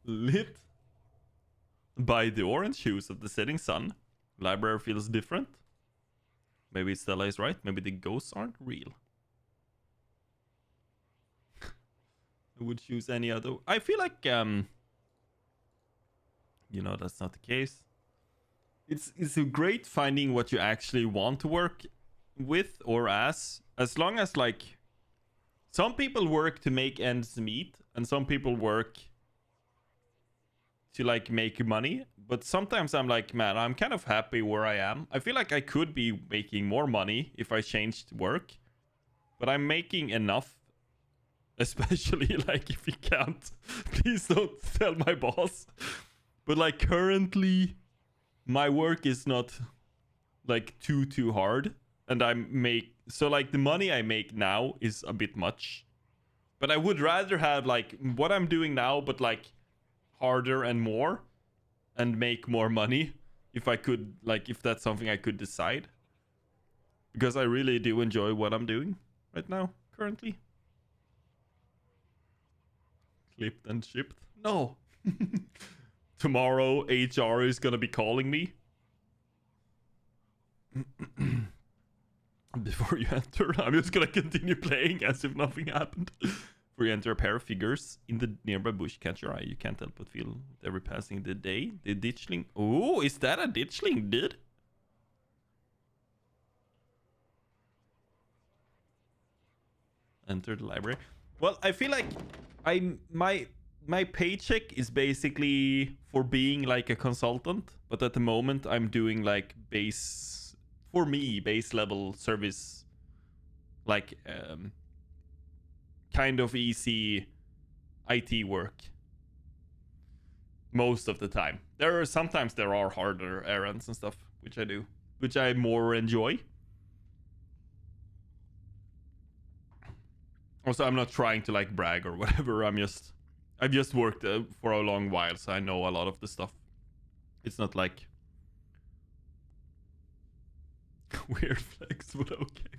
Lit by the orange hues of the setting sun. Library feels different. Maybe Stella is right. Maybe the ghosts aren't real. I would choose any other. I feel like you know, that's not the case. It's great finding what you actually want to work with or as long as, like, some people work to make ends meet and some people work to, like, make money. But sometimes I'm like, man, I'm kind of happy where I am. I feel like I could be making more money if I changed work, but I'm making enough. Especially, like, if you can't, please don't tell my boss. But, like, currently, my work is not, like, too hard. And so, like, the money I make now is a bit much. But I would rather have, like, what I'm doing now, but, like, harder and more. And make more money. If I could, like, if that's something I could decide. Because I really do enjoy what I'm doing right now, currently. Clipped and shipped? No. Tomorrow, HR is gonna be calling me. Before you enter, I'm just gonna continue playing as if nothing happened. Before you enter a pair of figures in the nearby bush, catch your eye. You can't help but feel every passing the day. The ditchling. Oh, is that a ditchling, dude? Enter the library. Well, I feel like my paycheck is basically for being like a consultant, but at the moment I'm doing like base level service, like kind of easy IT work most of the time. Sometimes there are harder errands and stuff which I do, which I more enjoy. Also, I'm not trying to like brag or whatever. I've just worked for a long while, so I know a lot of the stuff. It's not like weird flex, but okay.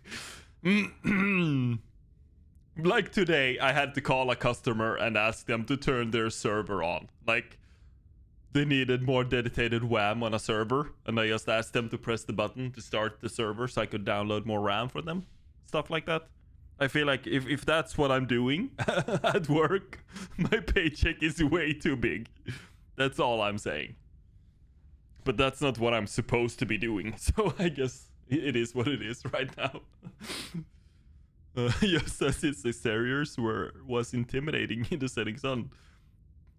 Like today, I had to call a customer and ask them to turn their server on. Like, they needed more dedicated RAM on a server, and I just asked them to press the button to start the server so I could download more RAM for them. Stuff like that. I feel like if that's what I'm doing at work, my paycheck is way too big. That's all I'm saying. But that's not what I'm supposed to be doing. So I guess it is what it is right now. Just as its exteriors was intimidating in the setting sun.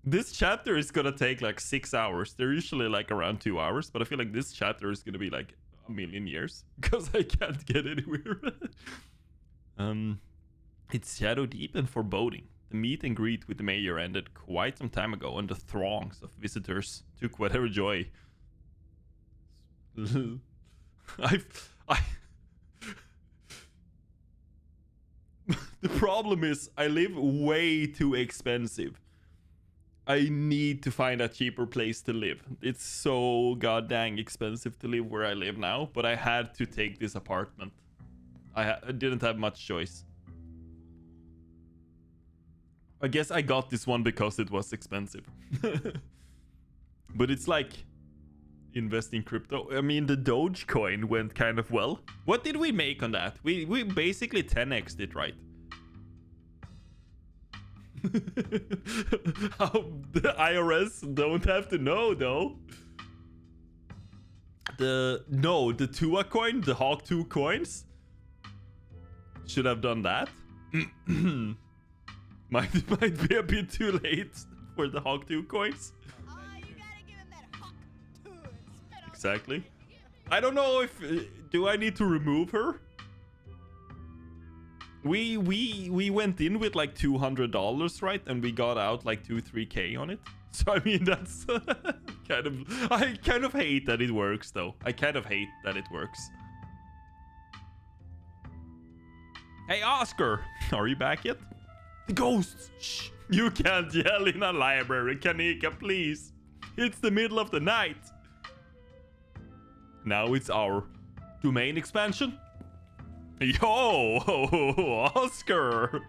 This chapter is gonna take like 6 hours. They're usually like around 2 hours, but I feel like this chapter is gonna be like a million years because I can't get anywhere. It's shadow deep and foreboding. The meet and greet with the mayor ended quite some time ago, and the throngs of visitors took whatever joy. The problem is I live way too expensive. I need to find a cheaper place to live. It's so goddamn expensive to live where I live now, but I had to take this apartment. I didn't have much choice. I guess I got this one because it was expensive. But it's like investing crypto. I mean, the Dogecoin went kind of well. What did we make on that? We basically 10x'd it, right? How the IRS don't have to know though. The Tua coin, the Hawk 2 coins should have done that. might be a bit too late for the Hawk 2 coins. Exactly. I don't know if do I need to remove her? We went in with like $200, right? And we got out like 2-3k on it. So I mean, that's I kind of hate that it works though. I kind of hate that it works. Hey Oscar, are you back yet? The ghosts! Shh! You can't yell in a library, Kanika, please. It's the middle of the night. Now it's our domain expansion. Yo, Oscar,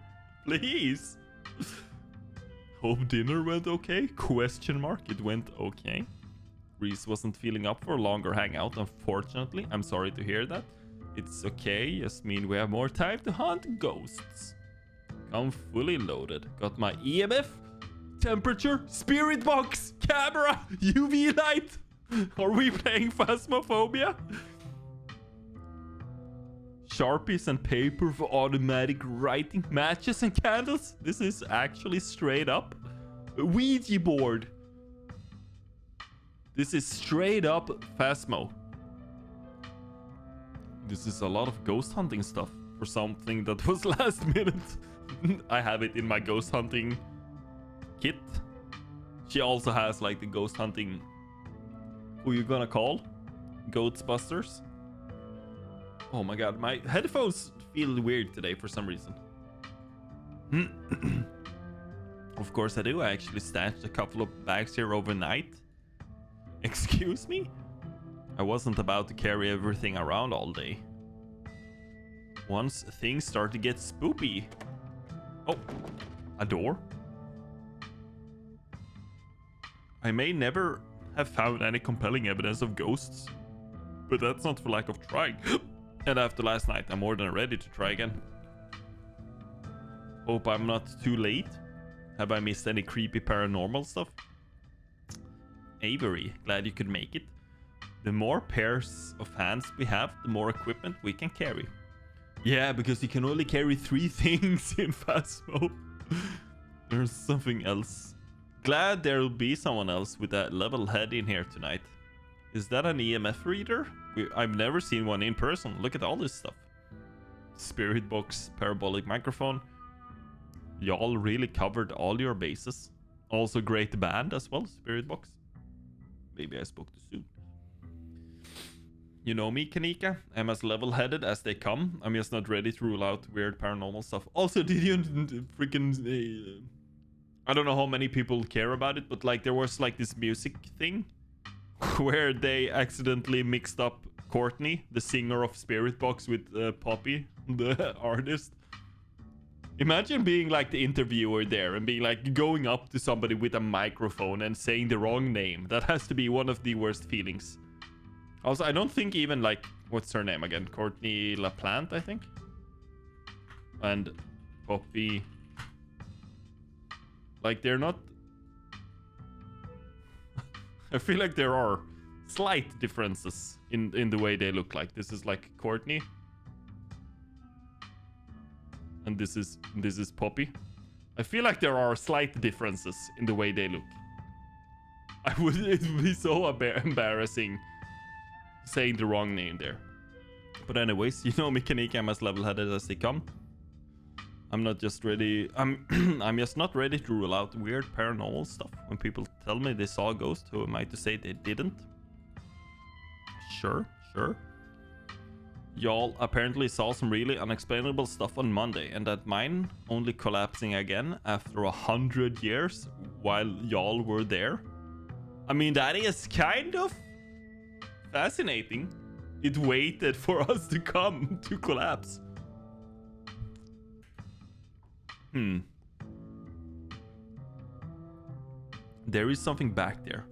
please. Hope dinner went okay? Question mark. It went okay. Reese wasn't feeling up for a longer hangout, unfortunately. I'm sorry to hear that. It's okay, just mean we have more time to hunt ghosts. I'm fully loaded. Got my EMF, temperature, spirit box, camera, UV light. Are we playing Phasmophobia? Sharpies and paper for automatic writing, matches and candles. This is actually straight up. A Ouija board. This is straight up Phasmo. This is a lot of ghost hunting stuff for something that was last minute. I have it in my ghost hunting kit. She also has like the ghost hunting, who you gonna call? Ghostbusters. Oh my god, my headphones feel weird today for some reason. Of course I do. I actually stashed a couple of bags here overnight. Excuse me? I wasn't about to carry everything around all day. Once things start to get spoopy. Oh, a door? I may never have found any compelling evidence of ghosts, but that's not for lack of trying. And after last night, I'm more than ready to try again. Hope I'm not too late. Have I missed any creepy paranormal stuff? Avery, glad you could make it. The more pairs of hands we have, the more equipment we can carry. Yeah, because you can only carry 3 things in Phasmo. There's something else. Glad there'll be someone else with a level head in here tonight. Is that an EMF reader? I've never seen one in person. Look at all this stuff. Spirit box, parabolic microphone. Y'all really covered all your bases. Also great band as well, Spirit box. Maybe I spoke too soon. You know me, Kanika. I'm as level-headed as they come. I'm just not ready to rule out weird paranormal stuff. Also, did you freaking... I don't know how many people care about it, but like there was like this music thing where they accidentally mixed up Courtney, the singer of Spirit Box, with Poppy, the artist. Imagine being like the interviewer there and being like going up to somebody with a microphone and saying the wrong name. That has to be one of the worst feelings. Also, I don't think even like, what's her name again? Courtney LaPlante, I think. And Poppy. Like they're not... I feel like there are slight differences in the way they look like. This is like Courtney. And this is Poppy. I feel like there are slight differences in the way they look. It would be so embarrassing saying the wrong name there. But anyways, you know me, Kanika, I'm as level-headed as they come. I'm not just ready. I'm just not ready to rule out weird paranormal stuff. When people tell me they saw a ghost, who am I to say they didn't? Sure. Y'all apparently saw some really unexplainable stuff on Monday, and that mine only collapsing again after 100 years while y'all were there. I mean, that is kind of fascinating. It waited for us to come to collapse. There is something back there.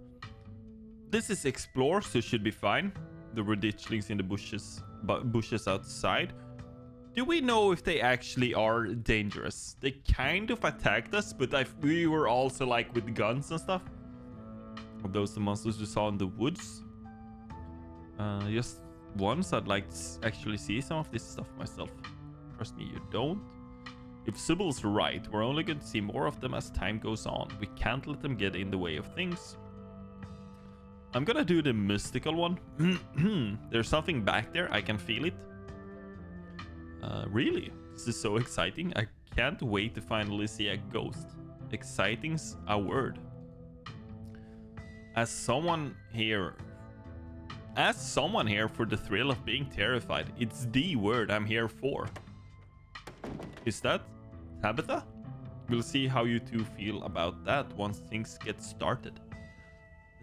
This is explore, so should be fine. There were ditchlings in the bushes outside. Do we know if they actually are dangerous? They kind of attacked us, but we were also like with guns and stuff. Are those the monsters you saw in the woods? Just once, I'd like to actually see some of this stuff myself. Trust me, you don't. If Sybil's right, we're only going to see more of them as time goes on. We can't let them get in the way of things. I'm gonna do the mystical one. There's something back there. I can feel it. Really? This is so exciting. I can't wait to finally see a ghost. Exciting's a word. As someone here for the thrill of being terrified, it's the word I'm here for. Is that Tabitha? We'll see how you two feel about that once things get started.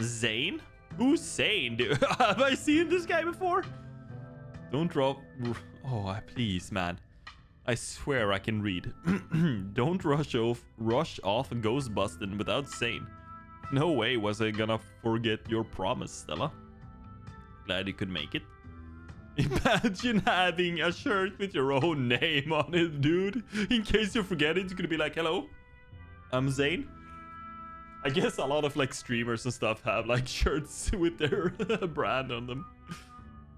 Zane? Who's Zane? Have I seen this guy before? Don't drop... Oh, please, man. I swear I can read. Don't rush off ghost busting without saying. No way was I gonna forget your promise, Stella. Glad you could make it. Imagine having a shirt with your own name on it, dude. In case you forget it, you could be like, hello, I'm Zane. I guess a lot of like streamers and stuff have like shirts with their brand on them.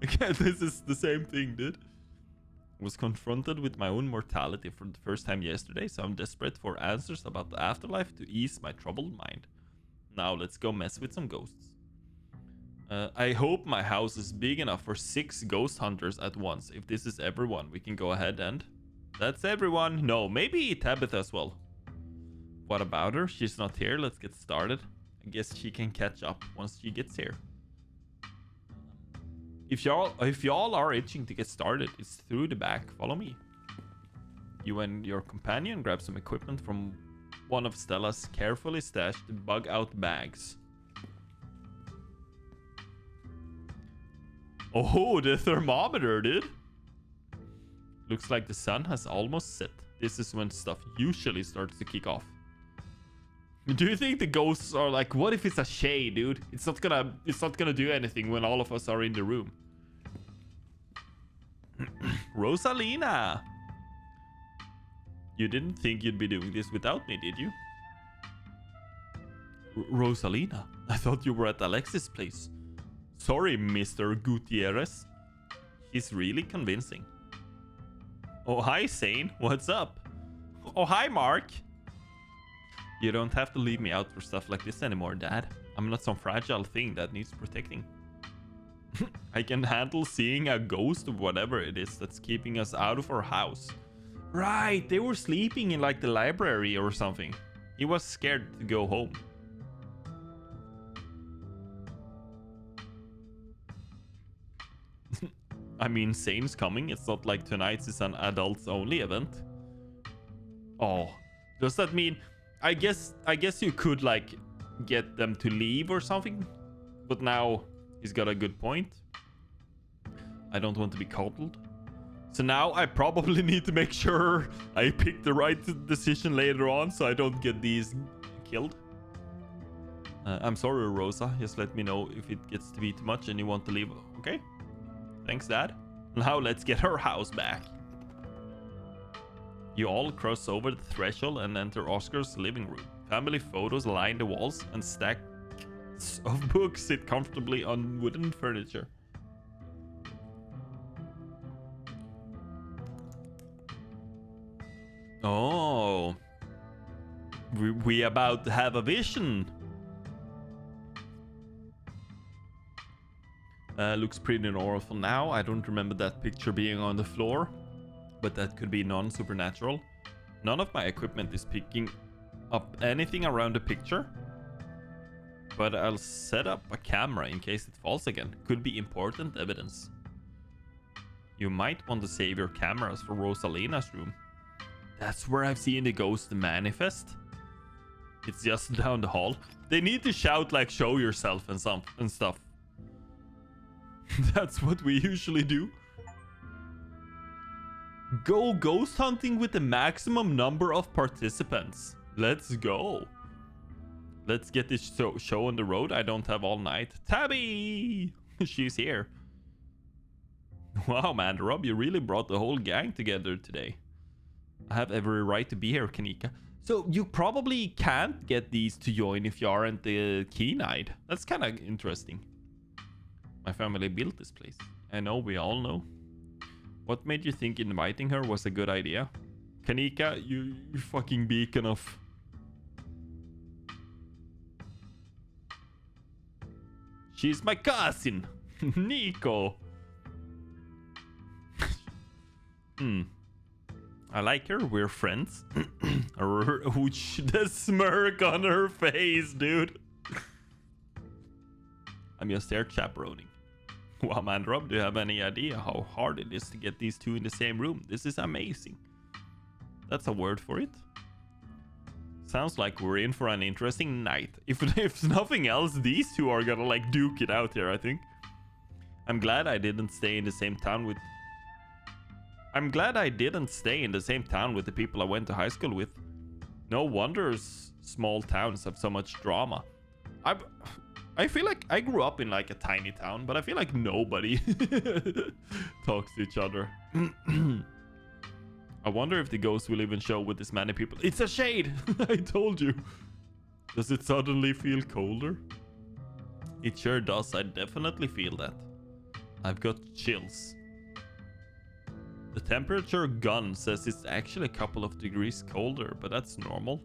Again, this is the same thing, dude. Was confronted with my own mortality for the first time yesterday, so I'm desperate for answers about the afterlife to ease my troubled mind. Now let's go mess with some ghosts. I hope my house is big enough for 6 ghost hunters at once. If this is everyone, we can go ahead and... That's everyone. No, maybe Tabitha as well. What about her? She's not here. Let's get started. I guess she can catch up once she gets here. If y'all are itching to get started, it's through the back. Follow me. You and your companion grab some equipment from one of Stella's carefully stashed bug-out bags. Oh, the thermometer, dude. Looks like the sun has almost set. This is when stuff usually starts to kick off. Do you think the ghosts are like, what if it's a shade, dude? It's not gonna do anything when all of us are in the room. Rosalina! You didn't think you'd be doing this without me, did you? Rosalina, I thought you were at Alexis' place. Sorry, Mr. Gutierrez. He's really convincing. Oh, hi, Zane. What's up? Oh, hi, Mark. You don't have to leave me out for stuff like this anymore, Dad. I'm not some fragile thing that needs protecting. I can handle seeing a ghost of whatever it is that's keeping us out of our house. Right, they were sleeping in like the library or something. He was scared to go home. I mean, Zane's coming. It's not like tonight's is an adults-only event. Oh, does that mean... I guess you could like get them to leave or something, but now he's got a good point. I don't want to be coddled, so now I probably need to make sure I pick the right decision later on, so I don't get these killed. I'm sorry, Rosa. Just let me know if it gets to be too much and you want to leave. Okay. Thanks, Dad. Now let's get our house back. You all cross over the threshold and enter Oscar's living room. Family photos line the walls and stacks of books sit comfortably on wooden furniture. Oh, we about to have a vision. Looks pretty normal for now. I don't remember that picture being on the floor, but that could be non-supernatural. None of my equipment is picking up anything around the picture, but I'll set up a camera in case it falls again. Could be important evidence. You might want to save your cameras for Rosalina's room. That's where I've seen the ghost manifest. It's just down the hall. They need to shout like show yourself and stuff. That's what we usually do. Go ghost hunting with the maximum number of participants. Let's go. Let's get this show on the road. I don't have all night. Tabby! She's here. Wow, man, Rob, you really brought the whole gang together today. I have every right to be here, Kanika. So you probably can't get these to join if you aren't the keen-eyed. That's kind of interesting. My family built this place. I know, we all know. What made you think inviting her was a good idea? Kanika, you fucking beacon of... She's my cousin, Nico. I like her, we're friends. The smirk on her face, dude. I'm just there chaperoning. Wow, man, Rob, do you have any idea how hard it is to get these two in the same room? This is amazing. That's a word for it. Sounds like we're in for an interesting night. If nothing else, these two are gonna like duke it out here, I think. I'm glad I didn't stay in the same town with... I'm glad I didn't stay in the same town with the people I went to high school with. No wonder small towns have so much drama. I feel like I grew up in like a tiny town, but I feel like nobody talks to each other. I wonder if the ghost will even show with this many people. It's a shade! I told you. Does it suddenly feel colder? It sure does. I definitely feel that. I've got chills. The temperature gun says it's actually a couple of degrees colder, but that's normal.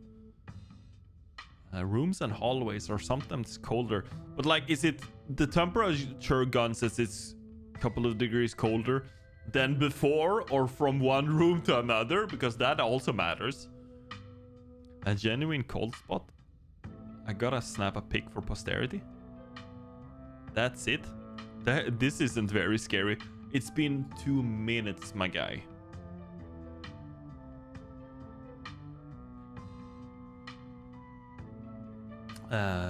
Rooms and hallways are sometimes colder, but like, is it the temperature gun says it's a couple of degrees colder than before or from one room to another? Because that also matters. A genuine cold spot. I gotta snap a pic for posterity. That's it. This isn't very scary. It's been 2 minutes, my guy.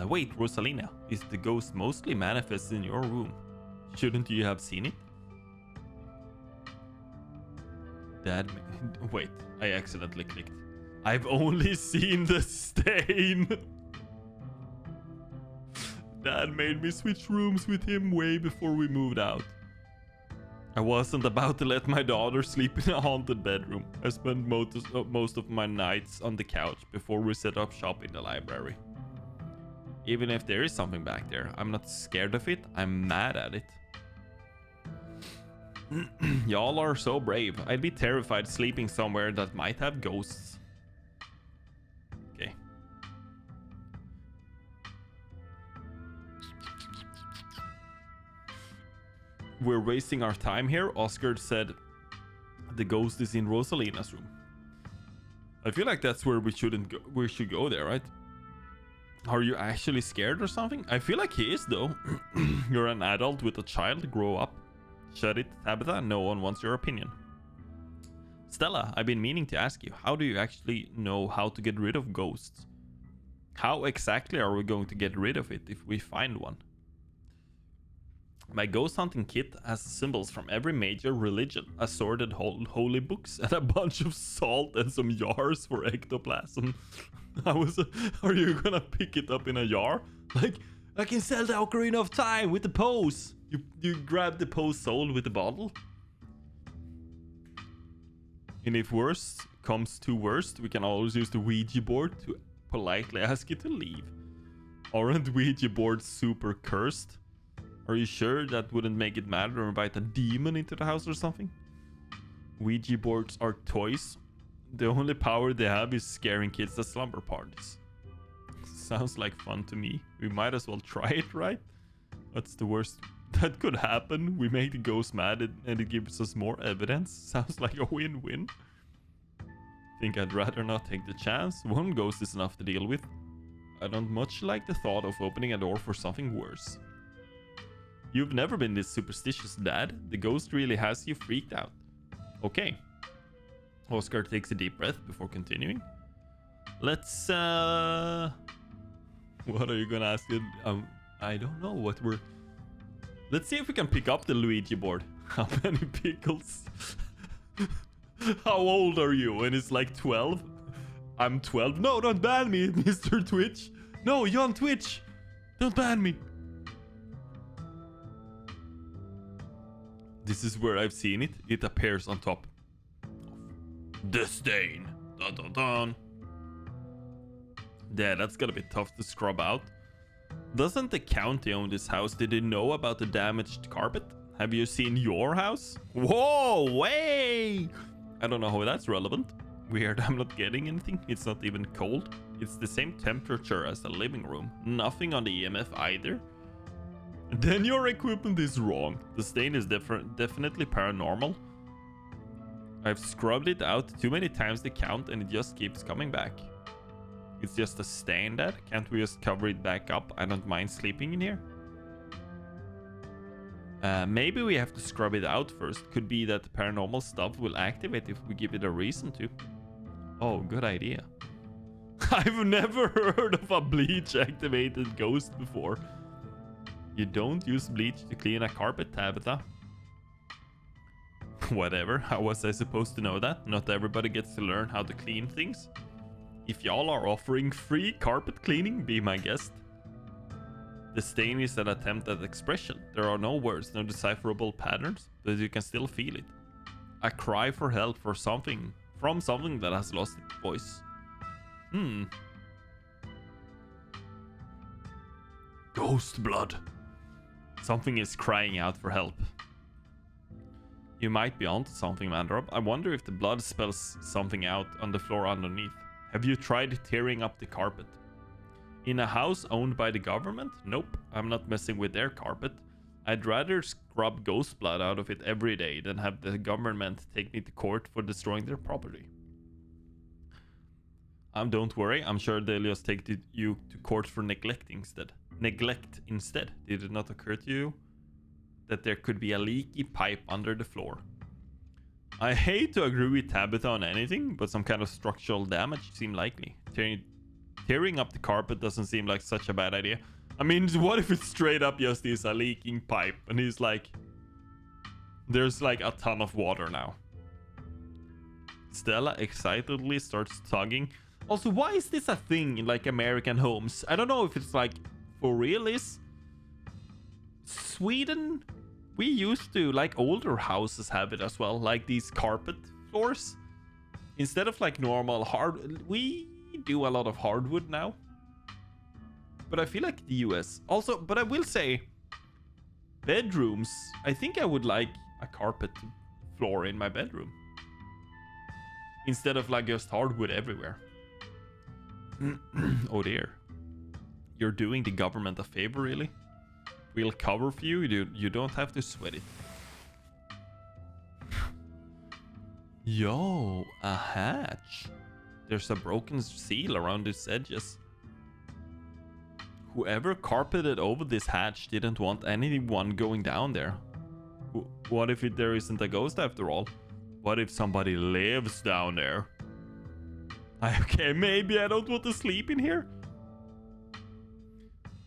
Wait, Rosalina, is the ghost mostly manifests in your room? Shouldn't you have seen it? Wait, I accidentally clicked. I've only seen the stain. Dad made me switch rooms with him way before we moved out. I wasn't about to let my daughter sleep in a haunted bedroom. I spent most of my nights on the couch before we set up shop in the library. Even if there is something back there, I'm not scared of it, I'm mad at it. Y'all are so brave. I'd be terrified sleeping somewhere that might have ghosts. Okay. We're wasting our time here. Oscar said the ghost is in Rosalina's room. I feel like that's where we shouldn't go. We should go there, right? Are you actually scared or something? I feel like he is, though. You're an adult with a child. Grow up. Shut it, Tabitha. No one wants your opinion. Stella, I've been meaning to ask you. How do you actually know how to get rid of ghosts? How exactly are we going to get rid of it if we find one? My ghost hunting kit has symbols from every major religion, assorted holy books, and a bunch of salt and some jars for ectoplasm. Are you gonna pick it up in a jar? Like, I can sell the Ocarina of Time with the pose. You grab the pose soul with the bottle. And if worst comes to worst, we can always use the Ouija board to politely ask it to leave. Aren't Ouija boards super cursed? Are you sure that wouldn't make it mad or invite a demon into the house or something? Ouija boards are toys. The only power they have is scaring kids at slumber parties. Sounds like fun to me. We might as well try it, right? What's the worst that could happen? We make the ghost mad and it gives us more evidence. Sounds like a win-win. Think I'd rather not take the chance. One ghost is enough to deal with. I don't much like the thought of opening a door for something worse. You've never been this superstitious, Dad. The ghost really has you freaked out. Okay. Oscar takes a deep breath before continuing. Let's, what are you gonna ask it? I don't know what we're... Let's see if we can pick up the Luigi board. How many pickles? How old are you? And it's like 12? I'm 12. No, don't ban me, Mr. Twitch. No, you're on Twitch. Don't ban me. This is where I've seen it. It appears on top. The stain. Dun dun dun. Yeah, that's gonna be tough to scrub out. Doesn't the county own this house? Did they know about the damaged carpet? Have you seen your house? Whoa, way! I don't know how that's relevant. Weird, I'm not getting anything. It's not even cold. It's the same temperature as the living room. Nothing on the EMF either. Then your equipment is wrong. The stain is definitely paranormal. I've scrubbed it out too many times to count and it just keeps coming back. It's just a stain, Dad. Can't we just cover it back up? I don't mind sleeping in here. Maybe we have to scrub it out first. Could be that the paranormal stuff will activate if we give it a reason to. Oh, good idea. I've never heard of a bleach activated ghost before. You don't use bleach to clean a carpet, Tabitha. Whatever, how was I supposed to know that? Not everybody gets to learn how to clean things. If y'all are offering free carpet cleaning, be my guest. The stain is an attempt at expression. There are no words, no decipherable patterns, but you can still feel it. A cry for help for something, from something that has lost its voice. Ghost blood. Something is crying out for help. You might be onto something, Mandrob. I wonder if the blood spells something out on the floor underneath. Have you tried tearing up the carpet? In a house owned by the government? Nope, I'm not messing with their carpet. I'd rather scrub ghost blood out of it every day than have the government take me to court for destroying their property. Don't worry, I'm sure they'll just take you to court for neglect instead. Did it not occur to you that there could be a leaky pipe under the floor? I hate to agree with Tabitha on anything, but some kind of structural damage seems likely. Tearing up the carpet doesn't seem like such a bad idea. I mean, what if it's straight up just is a leaking pipe and he's like, there's like a ton of water now. Stella excitedly starts tugging. Also, why is this a thing in like American homes? I don't know if it's like for real is. Sweden, we used to, like older houses have it as well, like these carpet floors. Instead of like normal we do a lot of hardwood now. But I feel like the US also, but I will say bedrooms, I think I would like a carpet floor in my bedroom instead of like just hardwood everywhere. Oh dear, you're doing the government a favor, really? We'll cover for you. You don't have to sweat it. Yo, a hatch. There's a broken seal around its edges. Whoever carpeted over this hatch didn't want anyone going down there. What if there isn't a ghost after all? What if somebody lives down there? Okay, maybe I don't want to sleep in here.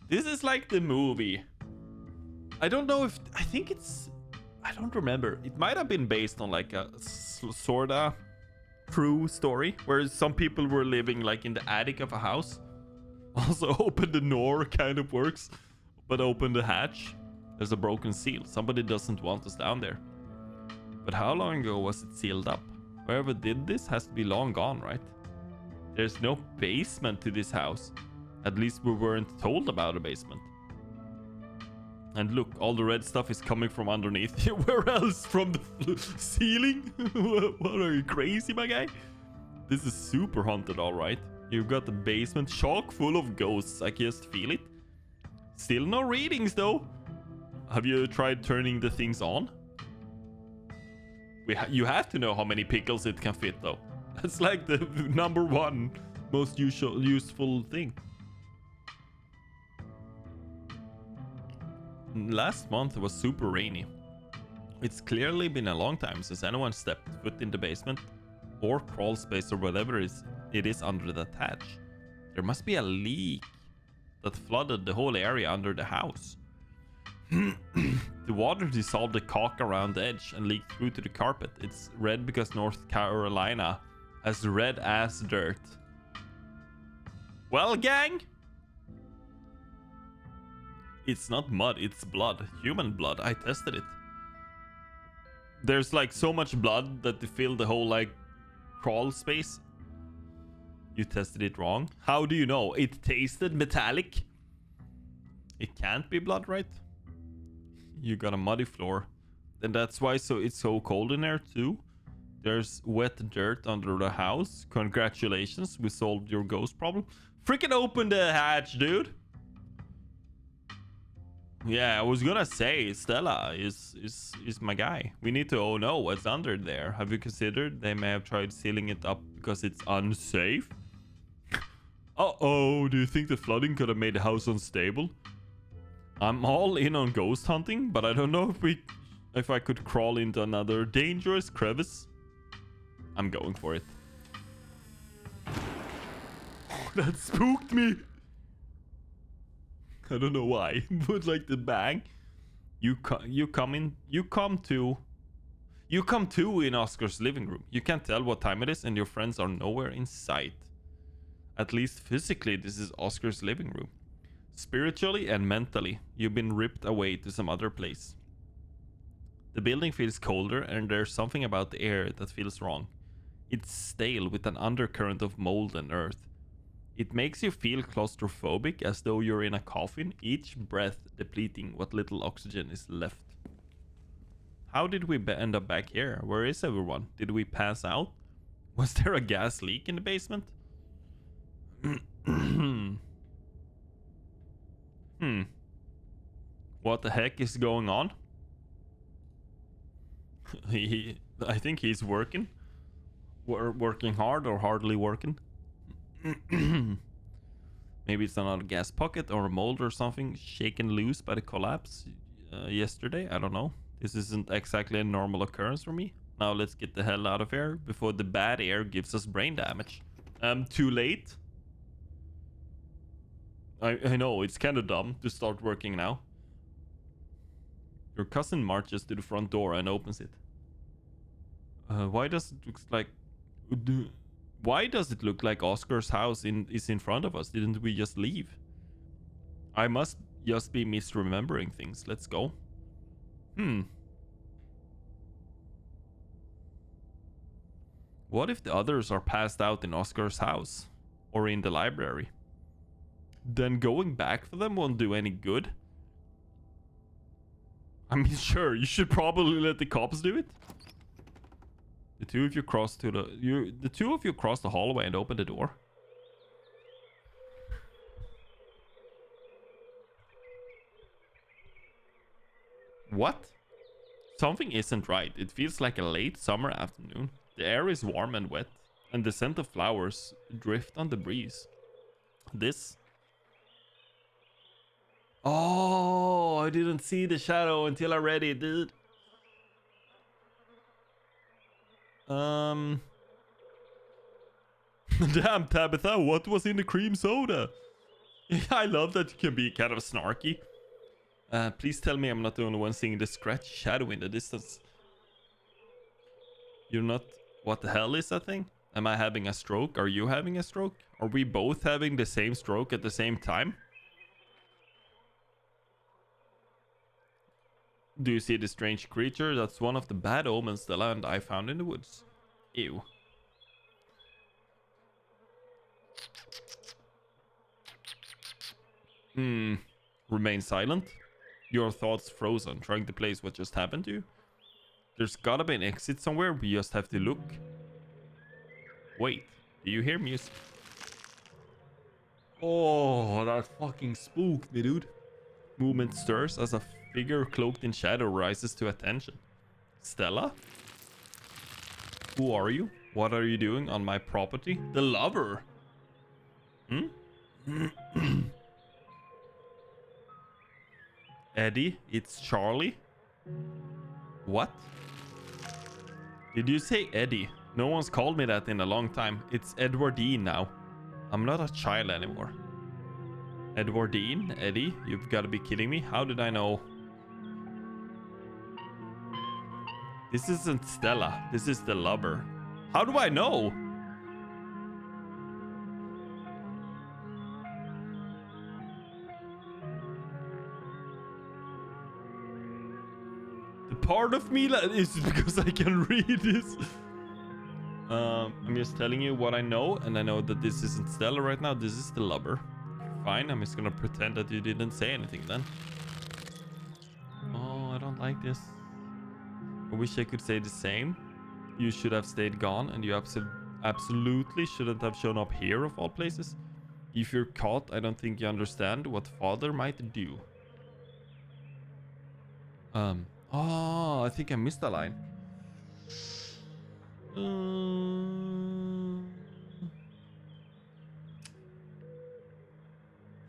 This is like the movie. I don't know if... I think it's... I don't remember. It might have been based on like a sorta true story where some people were living like in the attic of a house. Also, open the door kind of works, but open the hatch. There's a broken seal. Somebody doesn't want us down there. But how long ago was it sealed up? Whoever did this has to be long gone, right? There's no basement to this house. At least we weren't told about a basement. And look, all the red stuff is coming from underneath. Where else? From the ceiling? What, are you crazy, my guy? This is super haunted, all right. You've got the basement chock full of ghosts. I can just feel it. Still no readings, though. Have you tried turning the things on? You have to know how many pickles it can fit, though. That's like the number one most useful thing. Last month was super rainy. It's clearly been a long time since anyone stepped foot in the basement or crawl space or whatever it is under that hatch. There must be a leak that flooded the whole area under the house. The water dissolved the caulk around the edge and leaked through to the carpet. It's red because North Carolina has red ass dirt. Well, gang, it's not mud, it's blood. Human blood. I tested it. There's like so much blood that they fill the whole like crawl space. You tested it wrong. How do you know? It tasted metallic. It can't be blood, right? You got a muddy floor. And that's why it's so cold in there too. There's wet dirt under the house. Congratulations, we solved your ghost problem. Freaking open the hatch, dude. Yeah, I was gonna say Stella is my guy. We need to know what's under there. Have you considered they may have tried sealing it up because it's unsafe? Uh-oh, do you think the flooding could have made the house unstable? I'm all in on ghost hunting, but I don't know if I could crawl into another dangerous crevice. I'm going for it. That spooked me. I don't know why, but like the bang. You come You come to in Oscar's living room. You can't tell what time it is, and your friends are nowhere in sight. At least physically, this is Oscar's living room. Spiritually and mentally, you've been ripped away to some other place. The building feels colder, and there's something about the air that feels wrong. It's stale with an undercurrent of mold and earth. It makes you feel claustrophobic, as though you're in a coffin, each breath depleting what little oxygen is left. How did we end up back here? Where is everyone? Did we pass out? Was there a gas leak in the basement? What the heck is going on? I think he's working. Working hard or hardly working. Maybe it's another gas pocket or a mold or something shaken loose by the collapse yesterday. I don't know. This isn't exactly a normal occurrence for me. Now let's get the hell out of here before the bad air gives us brain damage. Too late. I know, it's kind of dumb to start working now. Your cousin marches to the front door and opens it. Why does it look like Oscar's house is in front of us? Didn't we just leave? I must just be misremembering things. Let's go. What if the others are passed out in Oscar's house? Or in the library? Then going back for them won't do any good. I mean, sure, you should probably let the cops do it. The two of you cross the hallway and open the door. What? Something isn't right. It feels like a late summer afternoon. The air is warm and wet, and the scent of flowers drift on the breeze. This... Oh, I didn't see the shadow until I read it, dude. Damn, Tabitha, what was in the cream soda? I love that you can be kind of snarky. Please tell me I'm not the only one seeing the scratchy shadow in the distance. You're not... What the hell is that thing? Am I having a stroke? Are you having a stroke? Are we both having the same stroke at the same time? Do you see the strange creature? That's one of the bad omens the land I found in the woods. Ew. Remain silent. Your thoughts frozen, trying to place what just happened to you. There's gotta be an exit somewhere, we just have to look. Wait, do you hear music? Oh, that fucking spooked me, dude. Movement stirs as a figure cloaked in shadow rises to attention. Stella? Who are you? What are you doing on my property? The lover! Eddie, it's Charlie? What? Did you say Eddie? No one's called me that in a long time. It's Edwardine now. I'm not a child anymore. Edwardine? Eddie? You've got to be kidding me. How did I know? This isn't Stella. This is the lover. How do I know? The part of me is because I can read this. I'm just telling you what I know, and I know that this isn't Stella right now. This is the lover. Fine, I'm just gonna pretend that you didn't say anything then. Oh, I don't like this. I wish I could say the same. You should have stayed gone, and you absolutely shouldn't have shown up here of all places. If you're caught, I don't think you understand what father might do. Oh, I think I missed a line.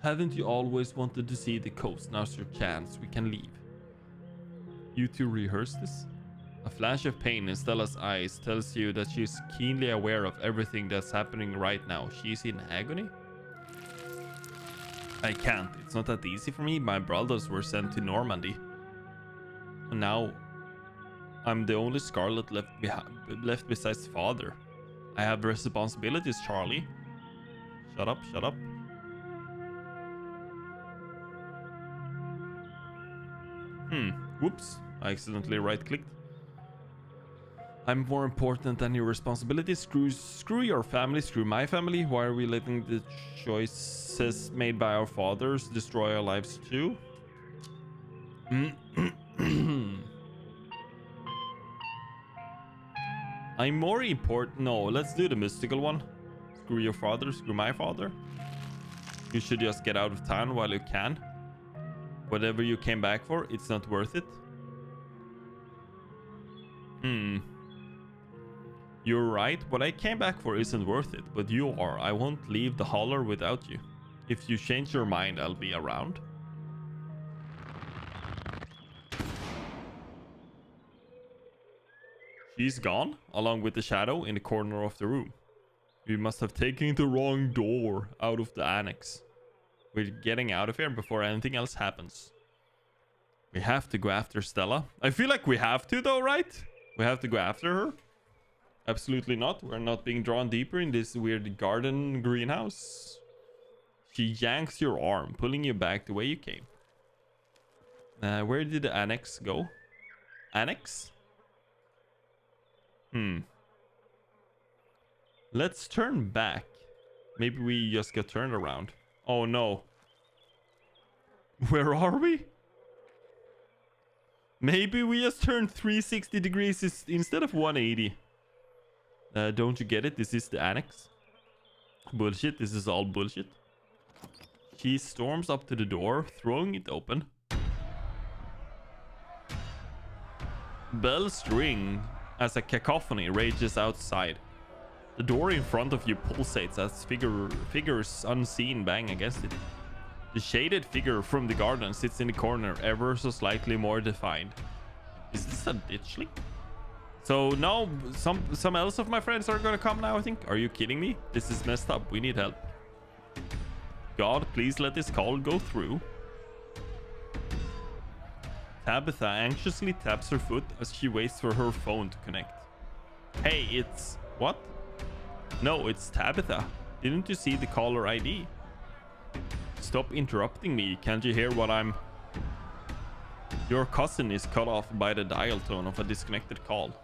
Haven't you always wanted to see the coast? Now's your chance. We can leave. You two rehearse this? A flash of pain in Stella's eyes tells you that she's keenly aware of everything that's happening right now. She's in agony? I can't. It's not that easy for me. My brothers were sent to Normandy. And now I'm the only Scarlet left besides father. I have responsibilities, Charlie. Shut up, shut up. Whoops. I accidentally right-clicked. I'm more important than your responsibilities. Screw your family, screw my family. Why are we letting the choices made by our fathers destroy our lives too? I'm more important. No, let's do the mystical one. Screw your father, screw my father. You should just get out of town while you can. Whatever you came back for, it's not worth it. You're right. What I came back for isn't worth it, but you are. I won't leave the holler without you. If you change your mind, I'll be around. She's gone, along with the shadow in the corner of the room. We must have taken the wrong door out of the annex. We're getting out of here before anything else happens. We have to go after Stella. I feel like we have to though, right? We have to go after her? Absolutely not. We're not being drawn deeper in this weird garden greenhouse. She yanks your arm, pulling you back the way you came. Where did the annex go? Annex? Let's turn back. Maybe we just got turned around. Oh no. Where are we? Maybe we just turned 360 degrees instead of 180. Don't you get it? This is the annex. Bullshit. This is all bullshit. She storms up to the door, throwing it open. Bells ring as a cacophony rages outside. The door in front of you pulsates as figures unseen bang against it. The shaded figure from the garden sits in the corner, ever so slightly more defined. Is this a ditchling? So now some else of my friends are gonna come now, I think. Are you kidding me? This is messed up. We need help. God, please let this call go through. Tabitha anxiously taps her foot as she waits for her phone to connect. Hey, it's... What? No, it's Tabitha. Didn't you see the caller ID? Stop interrupting me. Can't you hear what I'm... Your cousin is cut off by the dial tone of a disconnected call.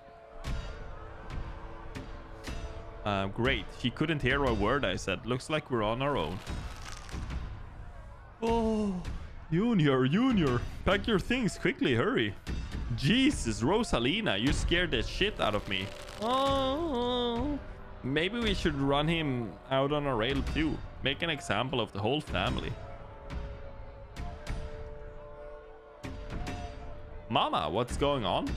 Great. She couldn't hear a word I said. Looks like we're on our own. Oh, Junior. Pack your things quickly, hurry. Jesus, Rosalina, you scared the shit out of me. Oh, maybe we should run him out on a rail too. Make an example of the whole family. Mama, what's going on?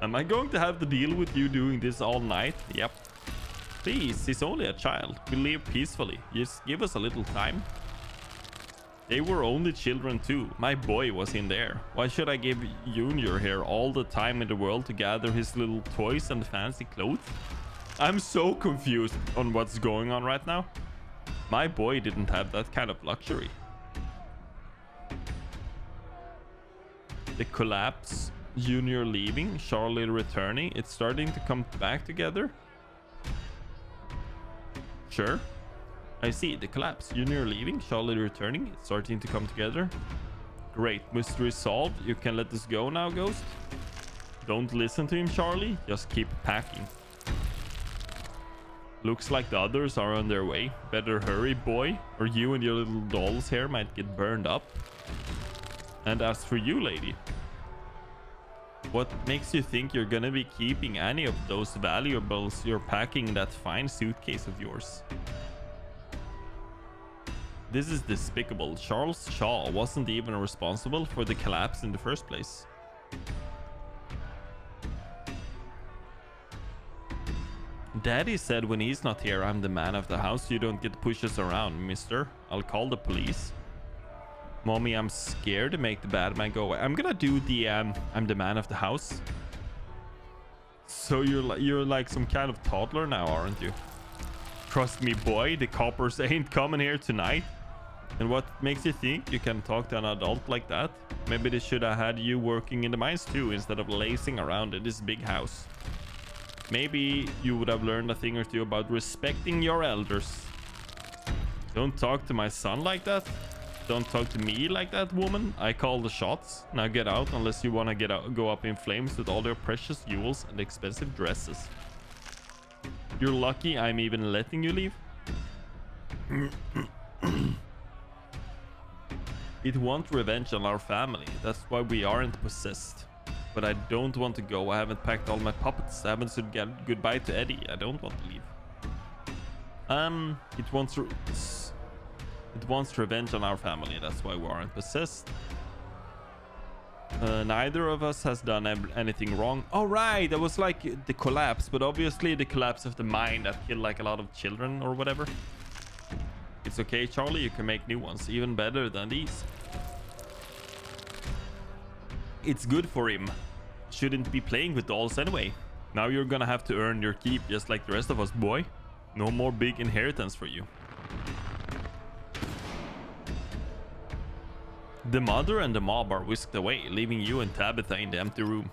Am I going to have to deal with you doing this all night? Yep. Please, he's only a child. We live peacefully. Just give us a little time. They were only children too. My boy was in there. Why should I give Junior here all the time in the world to gather his little toys and fancy clothes? I'm so confused on what's going on right now. My boy didn't have that kind of luxury. The collapse, Junior leaving, Charlie returning. It's starting to come back together. Sure. I see. The collapse, Junior leaving, Charlie returning. It's starting to come together. Great. Mystery solved. You can let us go now, Ghost. Don't listen to him, Charlie. Just keep packing. Looks like the others are on their way. Better hurry, boy, or you and your little doll's hair might get burned up. And as for you, lady, what makes you think you're gonna be keeping any of those valuables you're packing in that fine suitcase of yours? This is despicable. Charles Shaw wasn't even responsible for the collapse in the first place. Daddy said when he's not here, I'm the man of the house. You don't get to push us around, mister. I'll call the police. Mommy, I'm scared to make the bad man go away. I'm gonna do the I'm the man of the house. So you're like some kind of toddler now, aren't you? Trust me, boy, the coppers ain't coming here tonight. And what makes you think you can talk to an adult like that? Maybe they should have had you working in the mines too, instead of lazing around in this big house. Maybe you would have learned a thing or two about respecting your elders. Don't talk to my son like that. Don't talk to me like that, woman. I call the shots. Now get out, unless you want to go up in flames with all your precious jewels and expensive dresses. You're lucky I'm even letting you leave. It wants revenge on our family. That's why we aren't possessed. But I don't want to go. I haven't packed all my puppets. I haven't said goodbye to Eddie. I don't want to leave. It wants revenge on our family. That's why we aren't possessed. Neither of us has done anything wrong. Oh, right. That was like the collapse. But obviously the collapse of the mine that killed like a lot of children or whatever. It's okay, Charlie. You can make new ones. Even better than these. It's good for him. Shouldn't be playing with dolls anyway. Now you're gonna have to earn your keep just like the rest of us, boy. No more big inheritance for you. The mother and the mob are whisked away, leaving you and Tabitha in the empty room.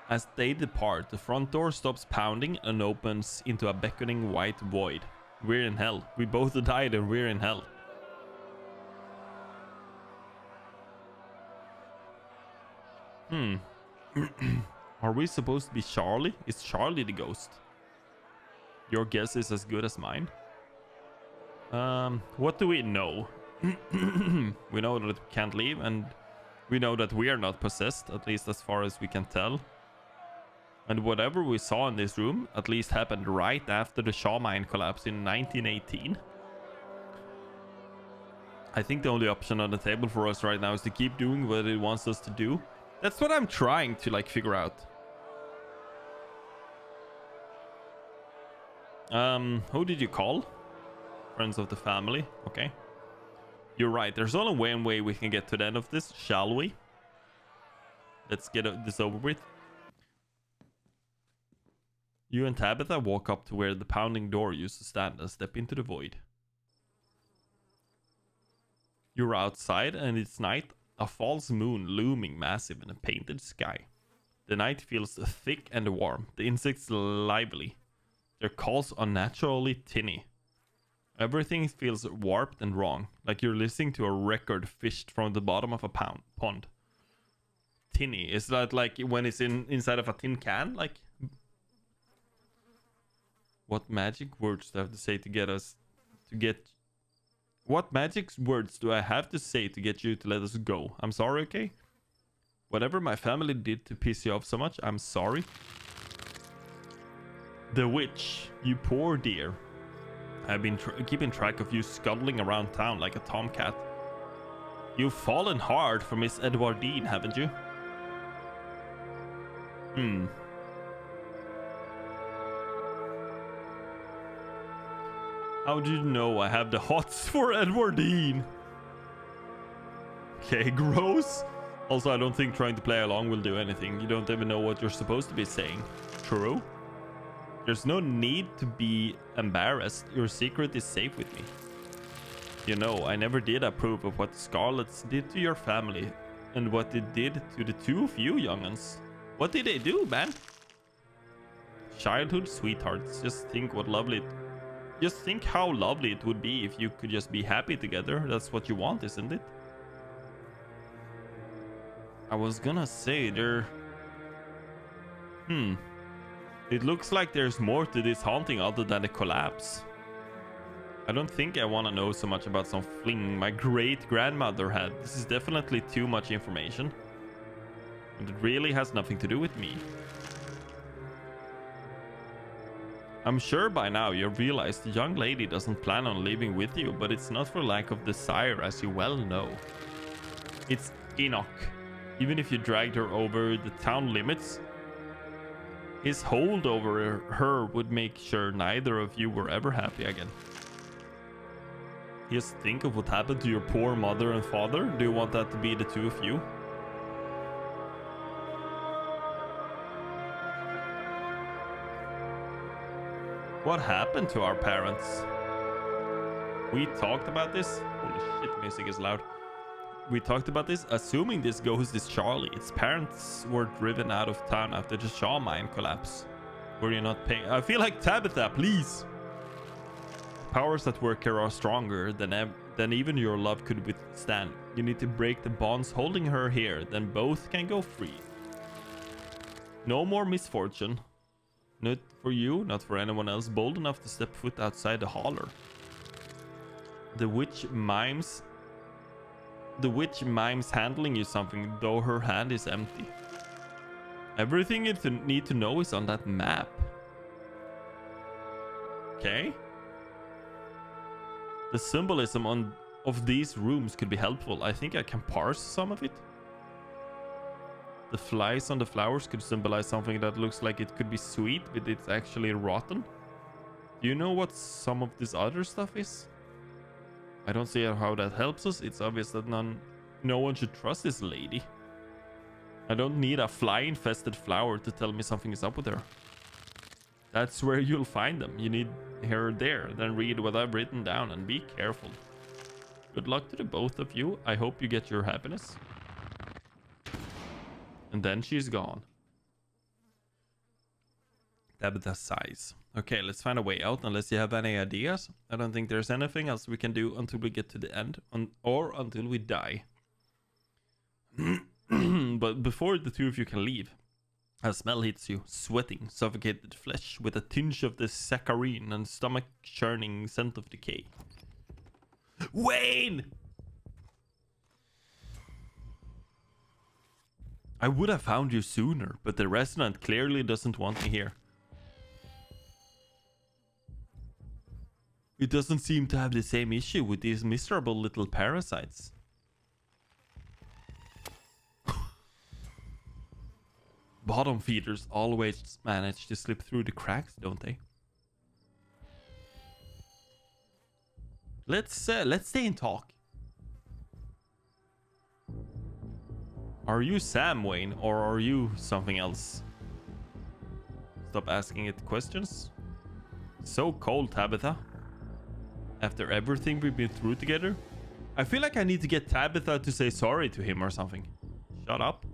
As they depart, the front door stops pounding and opens into a beckoning white void. We're in hell. We both died and we're in hell. Are we supposed to be Charlie? Is Charlie the ghost? Your guess is as good as mine. What do we know? We know that we can't leave, and we know that we are not possessed, at least as far as we can tell. And whatever we saw in this room at least happened right after the Shaw mine collapse in 1918. I think the only option on the table for us right now is to keep doing what it wants us to do. That's what I'm trying to like figure out. Who did you call? Friends of the family. Okay. You're right. There's only one way we can get to the end of this, shall we? Let's get this over with. You and Tabitha walk up to where the pounding door used to stand and step into the void. You're outside and it's night, a false moon looming massive in a painted sky. The night feels thick and warm, the insects lively, their calls unnaturally tinny. Everything feels warped and wrong, like you're listening to a record fished from the bottom of a pond. Tinny, is that like when it's inside of a tin can? Like, what magic words do I have to say to get us to get? What magic words do I have to say to get you to let us go? I'm sorry, okay? Whatever my family did to piss you off so much, I'm sorry. The witch, you poor dear. I've been keeping track of you scuttling around town like a tomcat. You've fallen hard for Miss Edwardine, haven't you? How do you know I have the hots for Edwardine? Okay, gross. Also, I don't think trying to play along will do anything. You don't even know what you're supposed to be saying. True? There's no need to be embarrassed. Your secret is safe with me. You know, I never did approve of what the Scarlets did to your family and what they did to the two of you young'uns. What did they do, man? Childhood sweethearts. Just think how lovely it would be if you could just be happy together. That's what you want, isn't it? I was gonna say it looks like there's more to this haunting other than the collapse. I don't think I want to know so much about some fling my great-grandmother had. This is definitely too much information. And it really has nothing to do with me. I'm sure by now you've realized the young lady doesn't plan on living with you, but it's not for lack of desire, as you well know. It's Enoch. Even if you dragged her over the town limits, his hold over her would make sure neither of you were ever happy again. Just think of what happened to your poor mother and father. Do you want that to be the two of you? What happened to our parents? We talked about this. Holy shit, music is loud. We talked about this. Assuming this ghost is Charlie. Its parents were driven out of town after the Shaw mine collapse. Were you not paying? I feel like Tabitha, please. Powers at work here are stronger than even your love could withstand. You need to break the bonds holding her here, then both can go free. No more misfortune. Not for you, not for anyone else bold enough to step foot outside the holler. The witch mimes handling you something, though her hand is empty. Everything you need to know is on that map. Okay. The symbolism of these rooms could be helpful. I think I can parse some of it. The flies on the flowers could symbolize something that looks like it could be sweet, but it's actually rotten. Do you know what some of this other stuff is? I don't see how that helps us. It's obvious that no one should trust this lady. I don't need a fly-infested flower to tell me something is up with her. That's where you'll find them. You need her there. Then read what I've written down and be careful. Good luck to the both of you. I hope you get your happiness. And then she's gone. Tabitha sighs. Okay, let's find a way out unless you have any ideas. I don't think there's anything else we can do until we get to the end. Or until we die. But before the two of you can leave, a smell hits you. Sweating, suffocated flesh with a tinge of the saccharine and stomach-churning scent of decay. Wayne! I would have found you sooner, but the restaurant clearly doesn't want me here. It doesn't seem to have the same issue with these miserable little parasites. Bottom feeders always manage to slip through the cracks, don't they? Let's stay and talk. Are you Sam, Wayne, or are you something else? Stop asking it questions. So cold, Tabitha. After everything we've been through together, I feel like I need to get Tabitha to say sorry to him or something. Shut up.